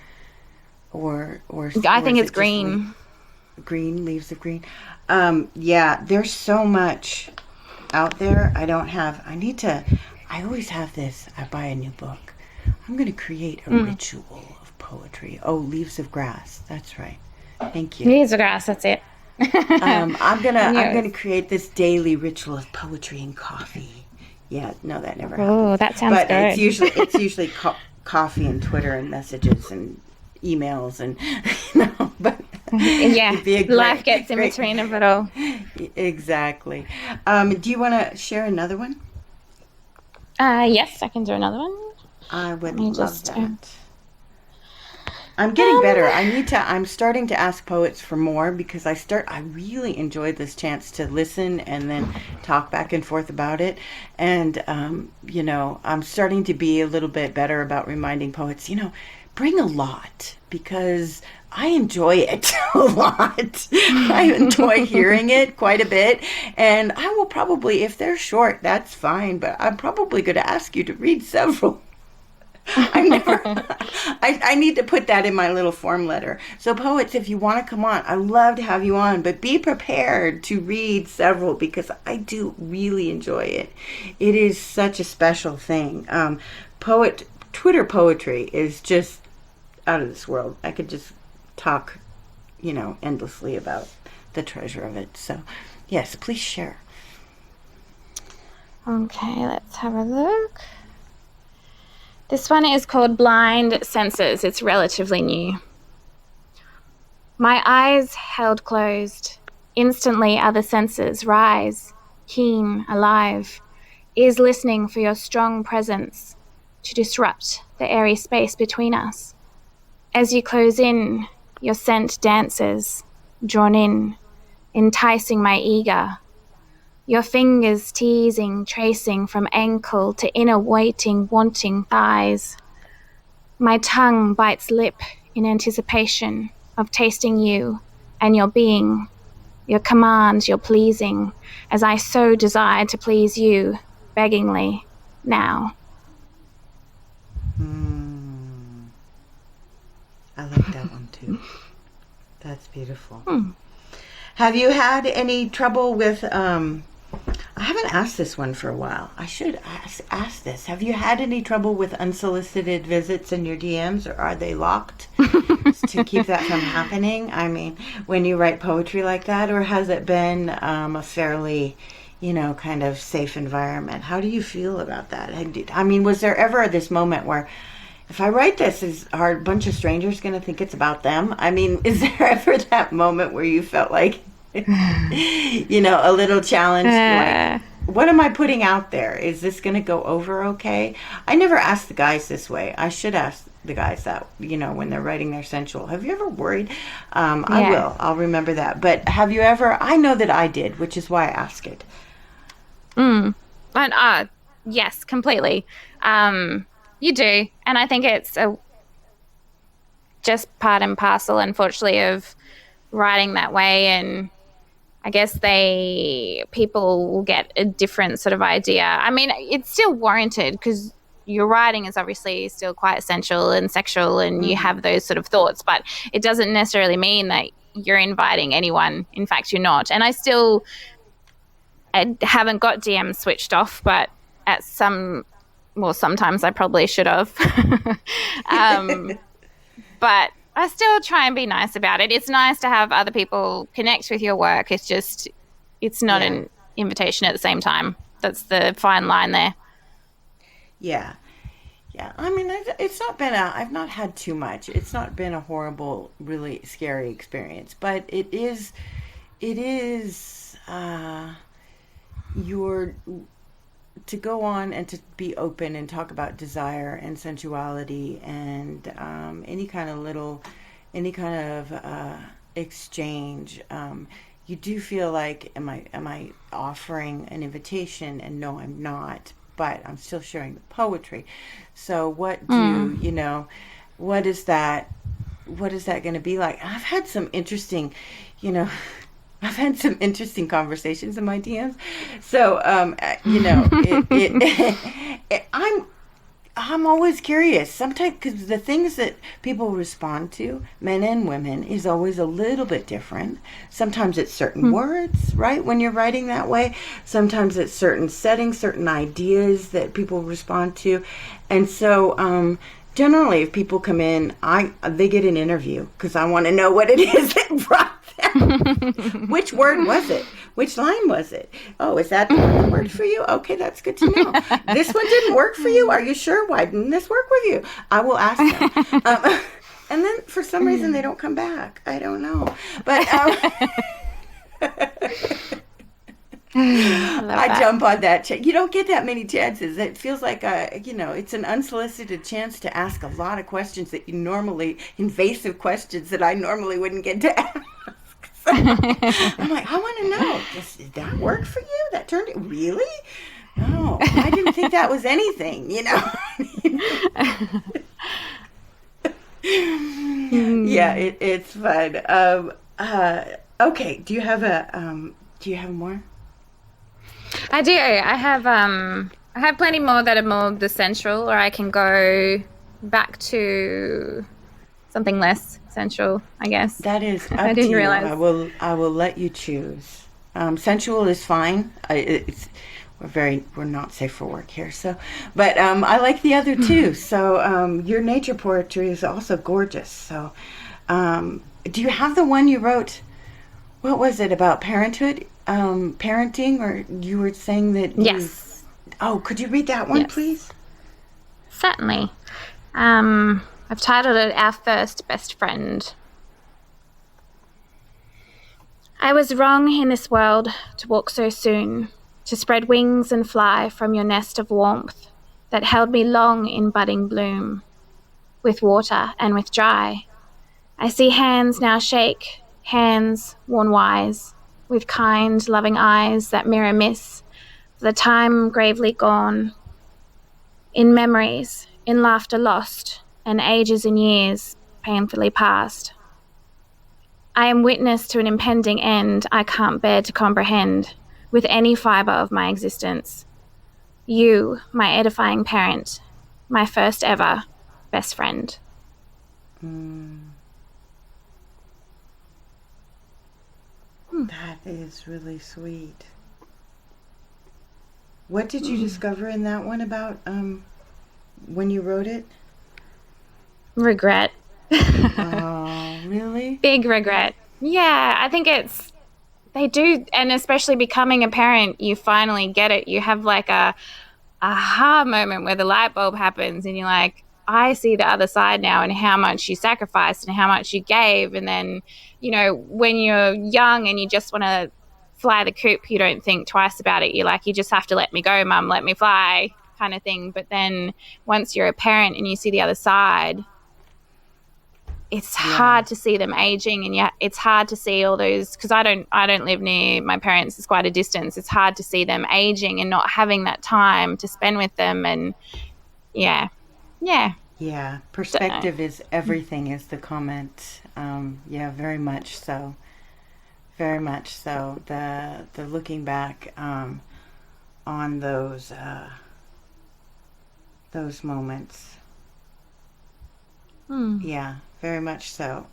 I think is it's it green. Green, Leaves of Green? Yeah, there's so much out there. I always have this. I buy a new book. I'm going to create a ritual of poetry. Oh, Leaves of Grass. That's right. Thank you. Leaves of Grass, that's it. I'm gonna Yes. create this daily ritual of poetry and coffee. Yeah, no, that never Oh, happens. that sounds But it's good. usually coffee and Twitter and messages and emails and But Yeah, it'd be a life great, gets in great. between of it all. Exactly. Do you want to share another one? Yes, I can do another one. I Let would me love just. that. I'm getting better. Um, I'm starting to ask poets for more because I really enjoyed this chance to listen and then talk back and forth about it. And, I'm starting to be a little bit better about reminding poets, bring a lot because I enjoy it a lot. I enjoy hearing it quite a bit. And I will probably, if they're short, that's fine, but I'm probably going to ask you to read several. I'm never. I need to put that in my little form letter. So, poets, if you want to come on, I love to have you on, but be prepared to read several because I do really enjoy it. It is such a special thing. Twitter poetry is just out of this world. I could just talk, endlessly about the treasure of it. So, yes, please share. okay, let's have a look. This one is called Blind Senses. It's relatively new. My eyes held closed. Instantly other senses rise, keen, alive, ears listening for your strong presence to disrupt the airy space between us. As you close in, your scent dances, drawn in, enticing my eager. Your fingers teasing, tracing from ankle to inner waiting, wanting thighs. My tongue bites lip in anticipation of tasting you and your being, your commands, your pleasing, as I so desire to please you, beggingly, now. I like that one too. That's beautiful. Hmm. Have you had any trouble with? I haven't asked this one for a while. I should ask this. Have you had any trouble with unsolicited visits in your DMs, or are they locked to keep that from happening? I mean, when you write poetry like that, or has it been a fairly, kind of safe environment? How do you feel about that? I mean, was there ever this moment where, if I write this, are a bunch of strangers going to think it's about them? I mean, is there ever that moment where you felt like, a little challenged, like, Uh, what am I putting out there? Is this going to go over okay? I never asked the guys this way. I should ask the guys that, when they're writing their sensual. Have you ever worried? I yeah. will. I'll remember that. But have you ever? I know that I did, which is why I ask it. Mm. And yes, completely. You do, and I think it's just part and parcel, unfortunately, of writing that way. And I guess people will get a different sort of idea. I mean, it's still warranted because your writing is obviously still quite sensual and sexual, and you Mm-hmm. have those sort of thoughts, but it doesn't necessarily mean that you're inviting anyone. In fact, you're not. And I haven't got DMs switched off, but sometimes I probably should have. But I still try and be nice about it. It's nice to have other people connect with your work. It's not Yeah. an invitation at the same time. That's the fine line there. Yeah. Yeah, I mean, it's not been I've not had too much. It's not been a horrible, really scary experience, but it is, your to go on and to be open and talk about desire and sensuality and any kind of exchange. You do feel like, am I offering an invitation? And no, I'm not. But I'm still sharing the poetry. So what do Mm. you know? What is that? What is that going to be like? I've had some interesting, you know, I've had some interesting conversations in my DMs. So, I'm always curious. Sometimes, because the things that people respond to, men and women, is always a little bit different. Sometimes it's certain Mm. words, right? When you're writing that way. Sometimes it's certain settings, certain ideas that people respond to, and so generally, if people come in, they get an interview because I want to know what it is that brought them. Which word was it? Which line was it? Oh, is that the one that worked for you? Okay, that's good to know. This one didn't work for you? Are you sure? Why didn't this work with you? I will ask them. And then for some reason they don't come back. I don't know. But I jump on that. You don't get that many chances. It feels like it's an unsolicited chance to ask a lot of questions that you normally, invasive questions that I normally wouldn't get to ask. So I'm like, I want to know, did that work for you? That turned it really? No, I didn't think that was anything, Yeah, it's fun. Okay, do you have more? I do. I have plenty more that are more the sensual, or I can go back to something less sensual, I guess. That is up I to didn't you. realize. I will let you choose. Sensual is fine. We're not safe for work here, so. But I like the other two. So your nature poetry is also gorgeous. So, do you have the one you wrote? What was it about parenthood, parenting, or you were saying that? Yes. Oh, could you read that one, Yes. please? Certainly. I've titled it Our First Best Friend. I was wrong in this world to walk so soon, to spread wings and fly from your nest of warmth that held me long in budding bloom, with water and with dry. I see hands now shake, hands worn wise, with kind, loving eyes that mirror miss the time gravely gone, in memories, in laughter lost, and ages and years painfully past. I am witness to an impending end I can't bear to comprehend with any fibre of my existence. You, my edifying parent, my first ever best friend. That is really sweet. What did you discover in that one about when you wrote it? Regret. Oh, really? Big regret. Yeah, I think they do, and especially becoming a parent, you finally get it. You have like a aha moment where the light bulb happens and you're like, I see the other side now and how much you sacrificed and how much you gave. And then, when you're young and you just want to fly the coop, you don't think twice about it. You're like, you just have to let me go, mum, let me fly kind of thing. But then once you're a parent and you see the other side, it's hard to see them aging, and it's hard to see all those, because I don't live near my parents. It's quite a distance. It's hard to see them aging and not having that time to spend with them. And yeah. Perspective is everything, is the comment. Very much so. Very much so. The looking back on those moments. Yeah, very much so.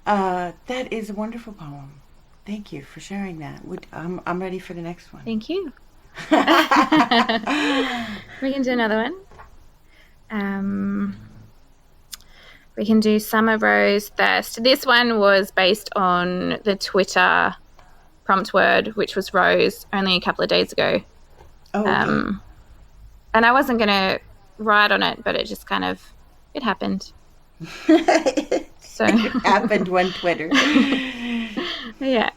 That is a wonderful poem. Thank you for sharing that. I'm ready for the next one. Thank you. We can do another one. We can do Summer Rose Thirst. This one was based on the Twitter prompt word, which was rose, only a couple of days ago. Oh, okay. And I wasn't going to write on it, but it just it happened. So it happened when Twitter. Yeah.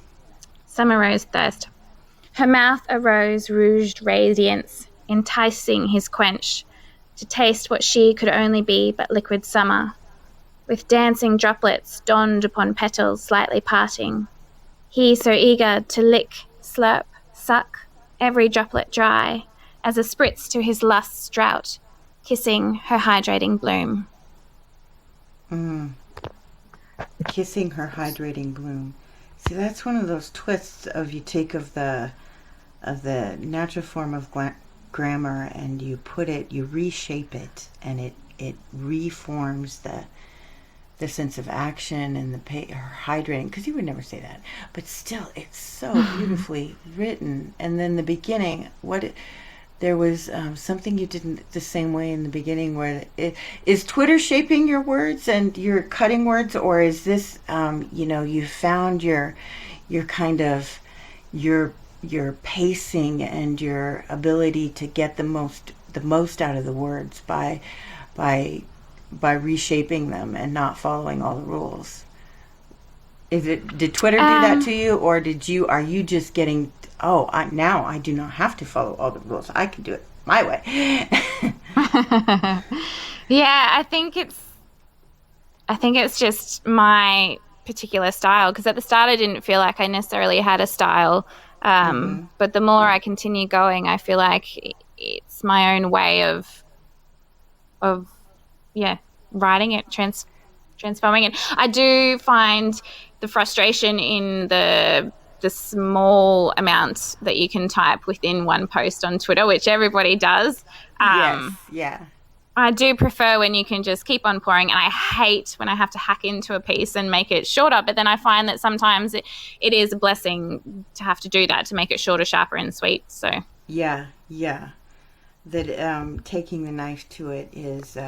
Summer Rose Thirst. Her mouth a rose rouged radiance, enticing his quench, to taste what she could only be but liquid summer, with dancing droplets donned upon petals slightly parting. He so eager to lick, slurp, suck, every droplet dry, as a spritz to his lust's drought, kissing her hydrating bloom. Kissing her hydrating bloom. See, that's one of those twists of you take of the natural form of grammar and you reshape it, and it reforms the sense of action and her hydrating, because you would never say that, but still it's so beautifully written. And then the beginning, there was something you did the same way in the beginning. Where is Twitter shaping your words and your cutting words, or is this you found your kind of your your pacing and your ability to get the most out of the words by by reshaping them and not following all the rules? Is it, did Twitter do that Um, to you, or did you are you just getting, oh, now I do not have to follow all the rules. I can do it my way. yeah, I think it's just my particular style because at the start I didn't feel like I necessarily had a style. Mm-hmm. But the more I continue going, I feel like it's my own way of yeah, writing it, transforming it. I do find the frustration in the small amounts that you can type within one post on Twitter, which everybody does. Yes. Um, Yeah. I do prefer when you can just keep on pouring, and I hate when I have to hack into a piece and make it shorter. But then I find that sometimes it is a blessing to have to do that to make it shorter, sharper, and sweet. So, Yeah. Yeah. That taking the knife to it is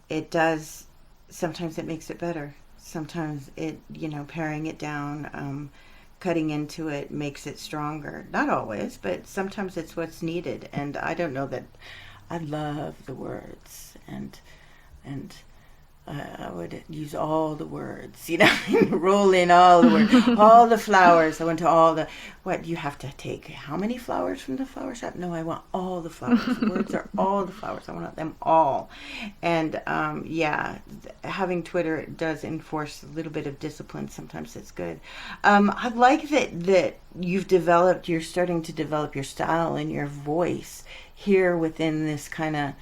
it does, sometimes it makes it better. Sometimes it, paring it down, cutting into it makes it stronger. Not always, but sometimes it's what's needed. And I don't know that I love the words, and I would use all the words, roll in all the words, all the flowers. I went to all the, what, you have to take how many flowers from the flower shop? No, I want all the flowers. The words are all the flowers. I want them all. And yeah, having Twitter does enforce a little bit of discipline. Sometimes it's good. I like that you're starting to develop your style and your voice here within this kind of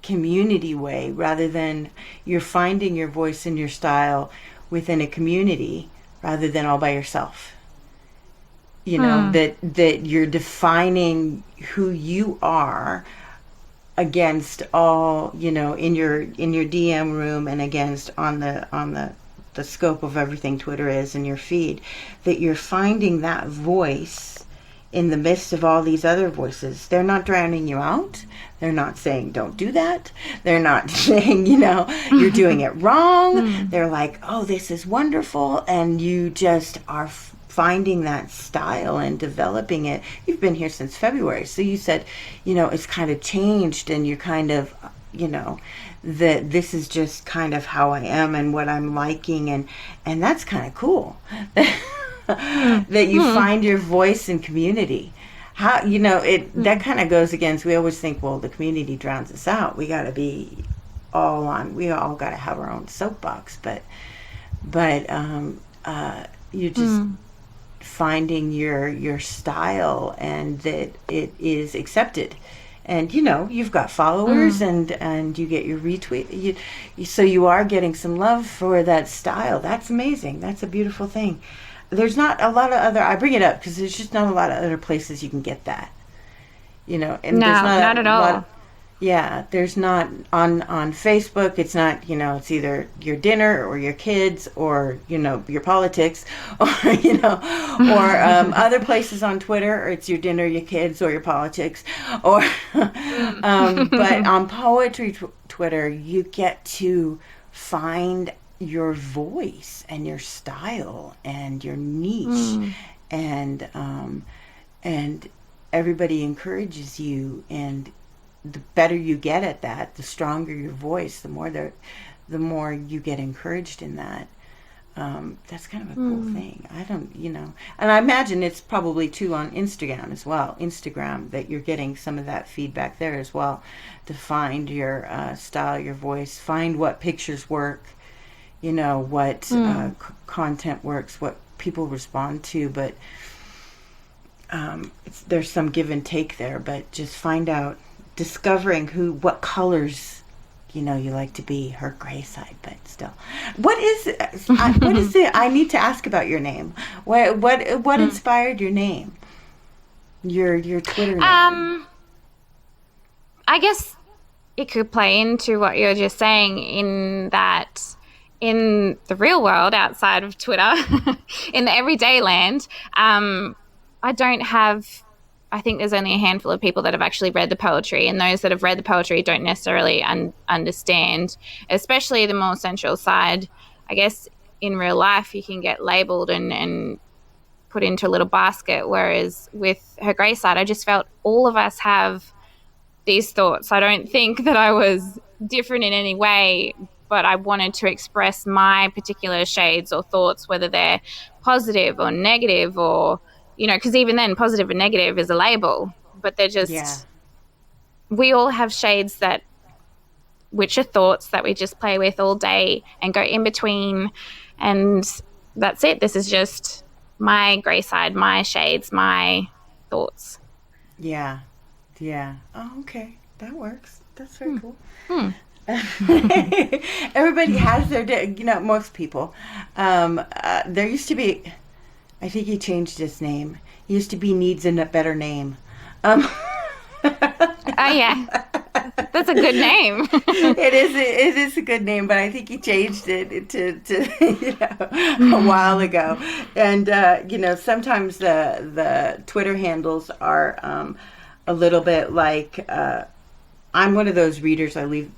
community way, rather than you're finding your voice and your style within a community rather than all by yourself. hmm. That you're defining who you are against all, in your DM room, and against on the scope of everything Twitter is in your feed, that you're finding that voice in the midst of all these other voices. They're not drowning you out. They're not saying don't do that. They're not saying, you're doing it wrong. Hmm. They're like, oh, this is wonderful. And you just are finding that style and developing it. You've been here since February. So you said, it's kind of changed, and you're kind of, that this is just kind of how I am and what I'm liking, and that's kind of cool. Hmm. That you Hmm. find your voice in community. How, it, that Hmm. kind of goes against, we always think, well, the community drowns us out. We got to be we all got to have our own soapbox, but you're just Hmm. finding your style, and that it is accepted. And you've got followers, Hmm. and you get your retweet, so you are getting some love for that style. That's amazing. That's a beautiful thing. There's not a lot of other, I bring it up because there's just not a lot of other places you can get that, and there's No, not not a at lot. all. Yeah, there's not on Facebook. It's not, it's either your dinner or your kids, or your politics, or or other places on Twitter, or it's your dinner, your kids, or your politics, or but Mm. on poetry Twitter, you get to find your voice and your style and your niche, Mm. and and everybody encourages you, and the better you get at that, the stronger your voice, the more you get encouraged in that. That's kind of a cool Mm. thing. I don't, and I imagine it's probably too on Instagram as well. Instagram, that you're getting some of that feedback there as well, to find your style, your voice, find what pictures work, what Mm. content works, what people respond to. But there's some give and take there, but just find out, discovering what colors you like to be, her gray side. But still, what is it, I need to ask about your name. What Mm. inspired your name, your Twitter name? Um, I guess it could play into what you're just saying in that in the real world outside of Twitter, in the everyday land, I don't have I think there's only a handful of people that have actually read the poetry, and those that have read the poetry don't necessarily understand, especially the more sensual side. I guess in real life you can get labeled and put into a little basket, whereas with her grey side, I just felt all of us have these thoughts. I don't think that I was different in any way, but I wanted to express my particular shades or thoughts, whether they're positive or negative, or, because even then, positive and negative is a label, but they're Yeah. just, we all have shades which are thoughts that we just play with all day and go in between. And that's it. This is just my grey side, my shades, my thoughts. Yeah. Yeah. Oh, okay. That works. That's very cool. Hmm. Everybody has their day. Most people. There used to be, I think he changed his name. He used to be Needs a Better Name. Oh, yeah. That's a good name. It is a good name, but I think he changed it to a while ago. And sometimes the Twitter handles are a little bit like I'm one of those readers.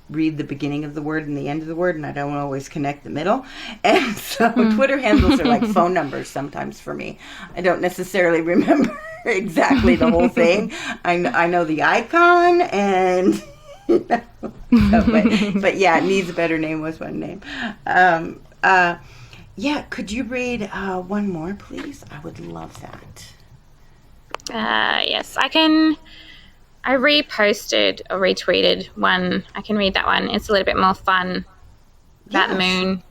Read the beginning of the word and the end of the word, and I don't always connect the middle. And so Twitter handles are like phone numbers sometimes for me. I don't necessarily remember exactly the whole thing. I know the icon and. But yeah, it Needs a Better Name was one name. Yeah, could you read one more, please? I would love that. Yes, I can. I reposted or retweeted one. I can read that one. It's a little bit more fun about the moon.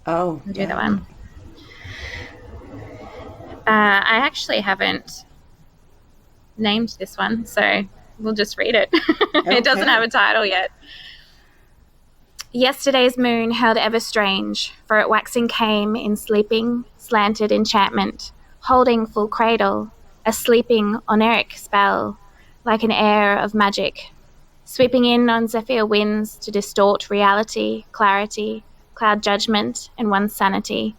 Oh, I'll do that one. I actually haven't named this one, so we'll just read it. Okay. It doesn't have a title yet. Yesterday's moon held ever strange, for it waxing came in sleeping, slanted enchantment, holding full cradle, a sleeping oniric spell, like an air of magic, sweeping in on zephyr winds to distort reality, clarity, cloud judgment, and one's sanity.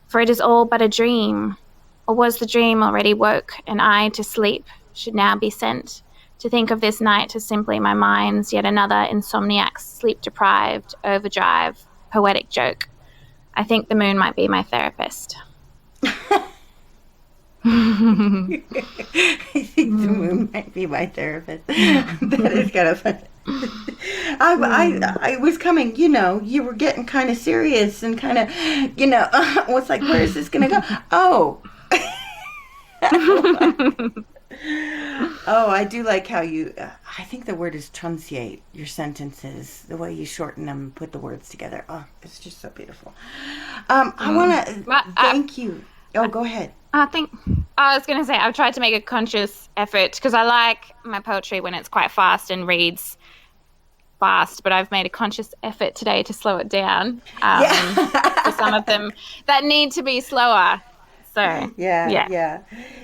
For it is all but a dream, or was the dream already woke, and I to sleep should now be sent, to think of this night as simply my mind's yet another insomniac's sleep-deprived, overdrive, poetic joke. I think the moon might be my therapist. I think the moon might be my therapist. That is kind of funny. I was coming, you were getting kind of serious and kind of, was like, where is this going to go? Oh. Oh, I do like how I think the word is trunciate your sentences, the way you shorten them and put the words together. Oh, it's just so beautiful. I want to thank you. Oh, go ahead. I was going to say, I've tried to make a conscious effort because I like my poetry when it's quite fast and reads fast, but I've made a conscious effort today to slow it down for some of them that need to be slower. So yeah.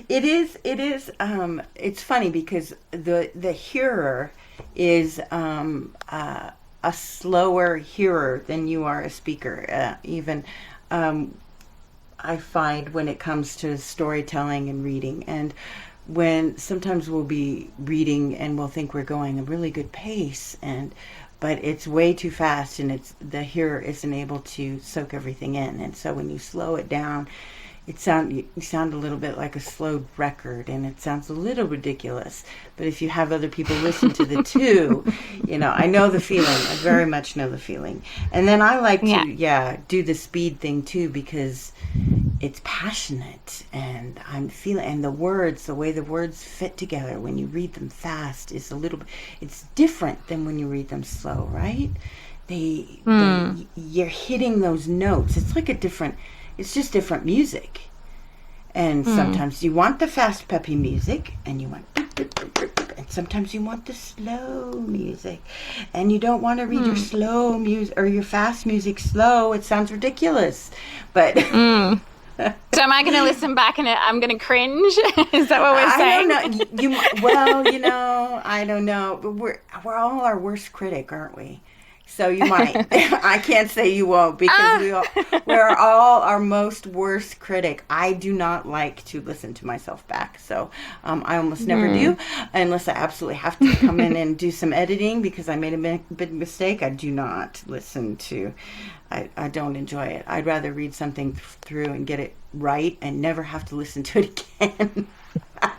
It is. It's funny because the hearer is a slower hearer than you are a speaker. Even I find when it comes to storytelling and reading, and when sometimes we'll be reading and we'll think we're going a really good pace, but it's way too fast, and the hearer isn't able to soak everything in, and so when you slow it down, you sound a little bit like a slowed record, and it sounds a little ridiculous. But if you have other people listen to the two, I know the feeling. I very much know the feeling. And then I like to do the speed thing too, because it's passionate, and I'm feeling, and the way the words fit together when you read them fast is it's different than when you read them slow, right? You're hitting those notes. It's just different music. And sometimes you want the fast, peppy music, and you want, and sometimes you want the slow music, and you don't want to read your slow music or your fast music slow. It sounds ridiculous, but. So am I going to listen back and I'm going to cringe? Is that what we're saying? I don't know. I don't know. But we're all our worst critic, aren't we? So you might. I can't say you won't because Ah. we're all our most worst critic. I do not like to listen to myself back, so I almost never do, Hmm. unless I absolutely have to come in and do some editing because I made a big mistake. I do not listen to. I don't enjoy it. I'd rather read something through and get it right and never have to listen to it again. I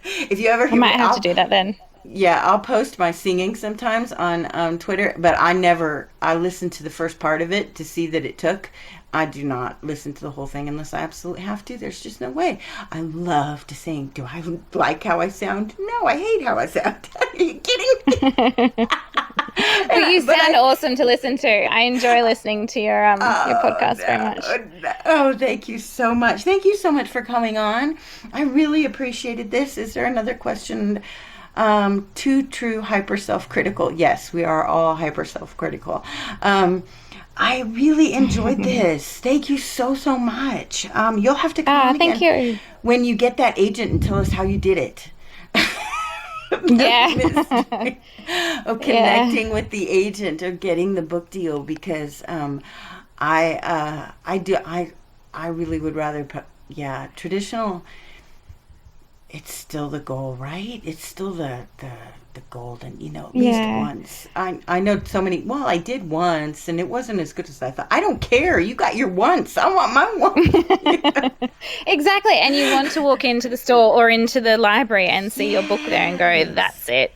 If you ever hear me, might have to do that then. I'll post my singing sometimes on Twitter, but I listen to the first part of it to see that it took. I do not listen to the whole thing unless I absolutely have to. There's just no way. I love to sing. Do I like how I sound? No, I hate how I sound. Are you kidding me? But you But sound awesome to listen to. I enjoy listening to your oh podcast very much. no, no. Oh, thank you so much. Thank you so much for coming on. I really appreciated this. Is there another question? Too true, hyper self critical. Yes, we are all hyper self critical. I really enjoyed this. Thank you so, so much. You'll have to come on Thank again you. when you get that agent and tell us how you did it. That Yeah. mystery of Yeah. connecting with the agent or getting the book deal because I really would rather put, yeah, traditional. It's still the goal, right? It's still the golden, at least Yeah. once. I know so many. Well, I did once, and it wasn't as good as I thought. I don't care. You got your once. I want my one. Exactly. And you want to walk into the store or into the library and see your book there and go, Yes, that's it.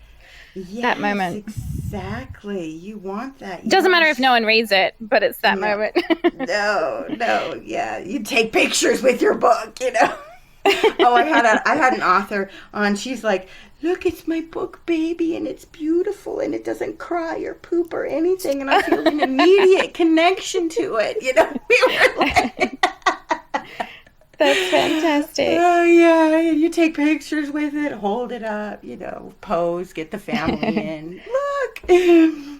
That yes, moment. exactly. You want that. You Doesn't want matter if no one reads it, but it's that no, moment. no. Yeah, you take pictures with your book. Oh, I had an author on. She's like, "Look, it's my book, baby, and it's beautiful, and it doesn't cry or poop or anything, and I feel an immediate connection to it." We were like, That's fantastic. "Oh yeah," you take pictures with it, hold it up, pose, get the family in.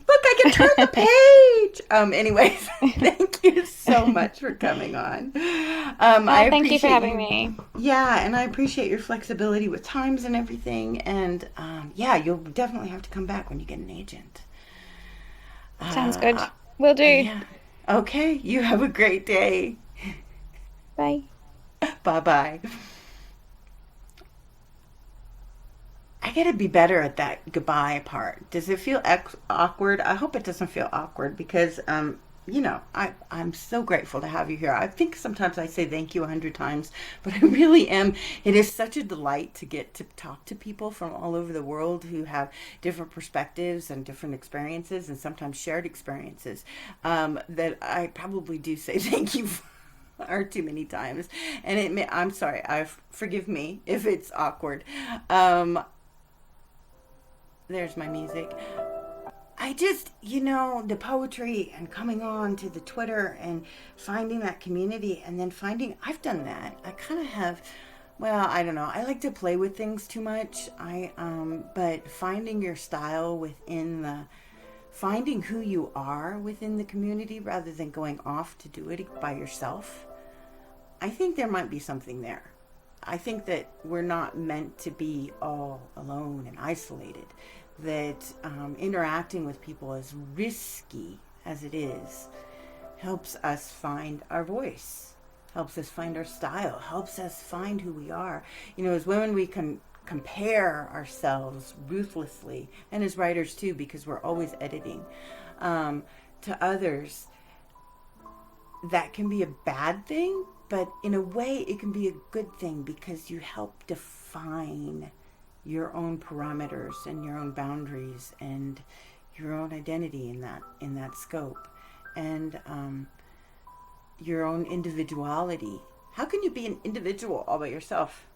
Look, I can turn the page. Anyways, thank you so much for coming on. I Thank you for appreciate having you. me. Yeah, and I appreciate your flexibility with times and everything. And yeah, you'll definitely have to come back when you get an agent. Sounds good. Uh, Will do. yeah. Okay, you have a great day. Bye. Bye bye. I gotta be better at that goodbye part. Does it feel awkward? I hope it doesn't feel awkward because, I'm so grateful to have you here. I think sometimes I say thank you 100 times, but I really am. It is such a delight to get to talk to people from all over the world who have different perspectives and different experiences and sometimes shared experiences that I probably do say thank you for or too many times and I'm sorry, forgive me if it's awkward. There's my music. I just, the poetry and coming on to the Twitter and finding that community and then I've done that. I kind of have, well, I don't know. I like to play with things too much. But finding your style finding who you are within the community rather than going off to do it by yourself. I think there might be something there. I think that we're not meant to be all alone and isolated. That interacting with people, as risky as it is, helps us find our voice, helps us find our style, helps us find who we are. As women, we can compare ourselves ruthlessly, and as writers too, because we're always editing to others. That can be a bad thing, but in a way it can be a good thing because you help define your own parameters and your own boundaries and your own identity in that scope, and your own individuality. How can you be an individual all by yourself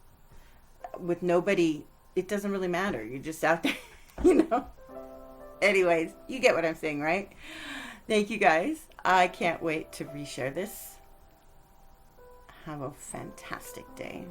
with nobody? It doesn't really matter. You're just out there, you know. Anyways, you get what I'm saying, right? Thank you guys. I can't wait to reshare this. Have a fantastic day.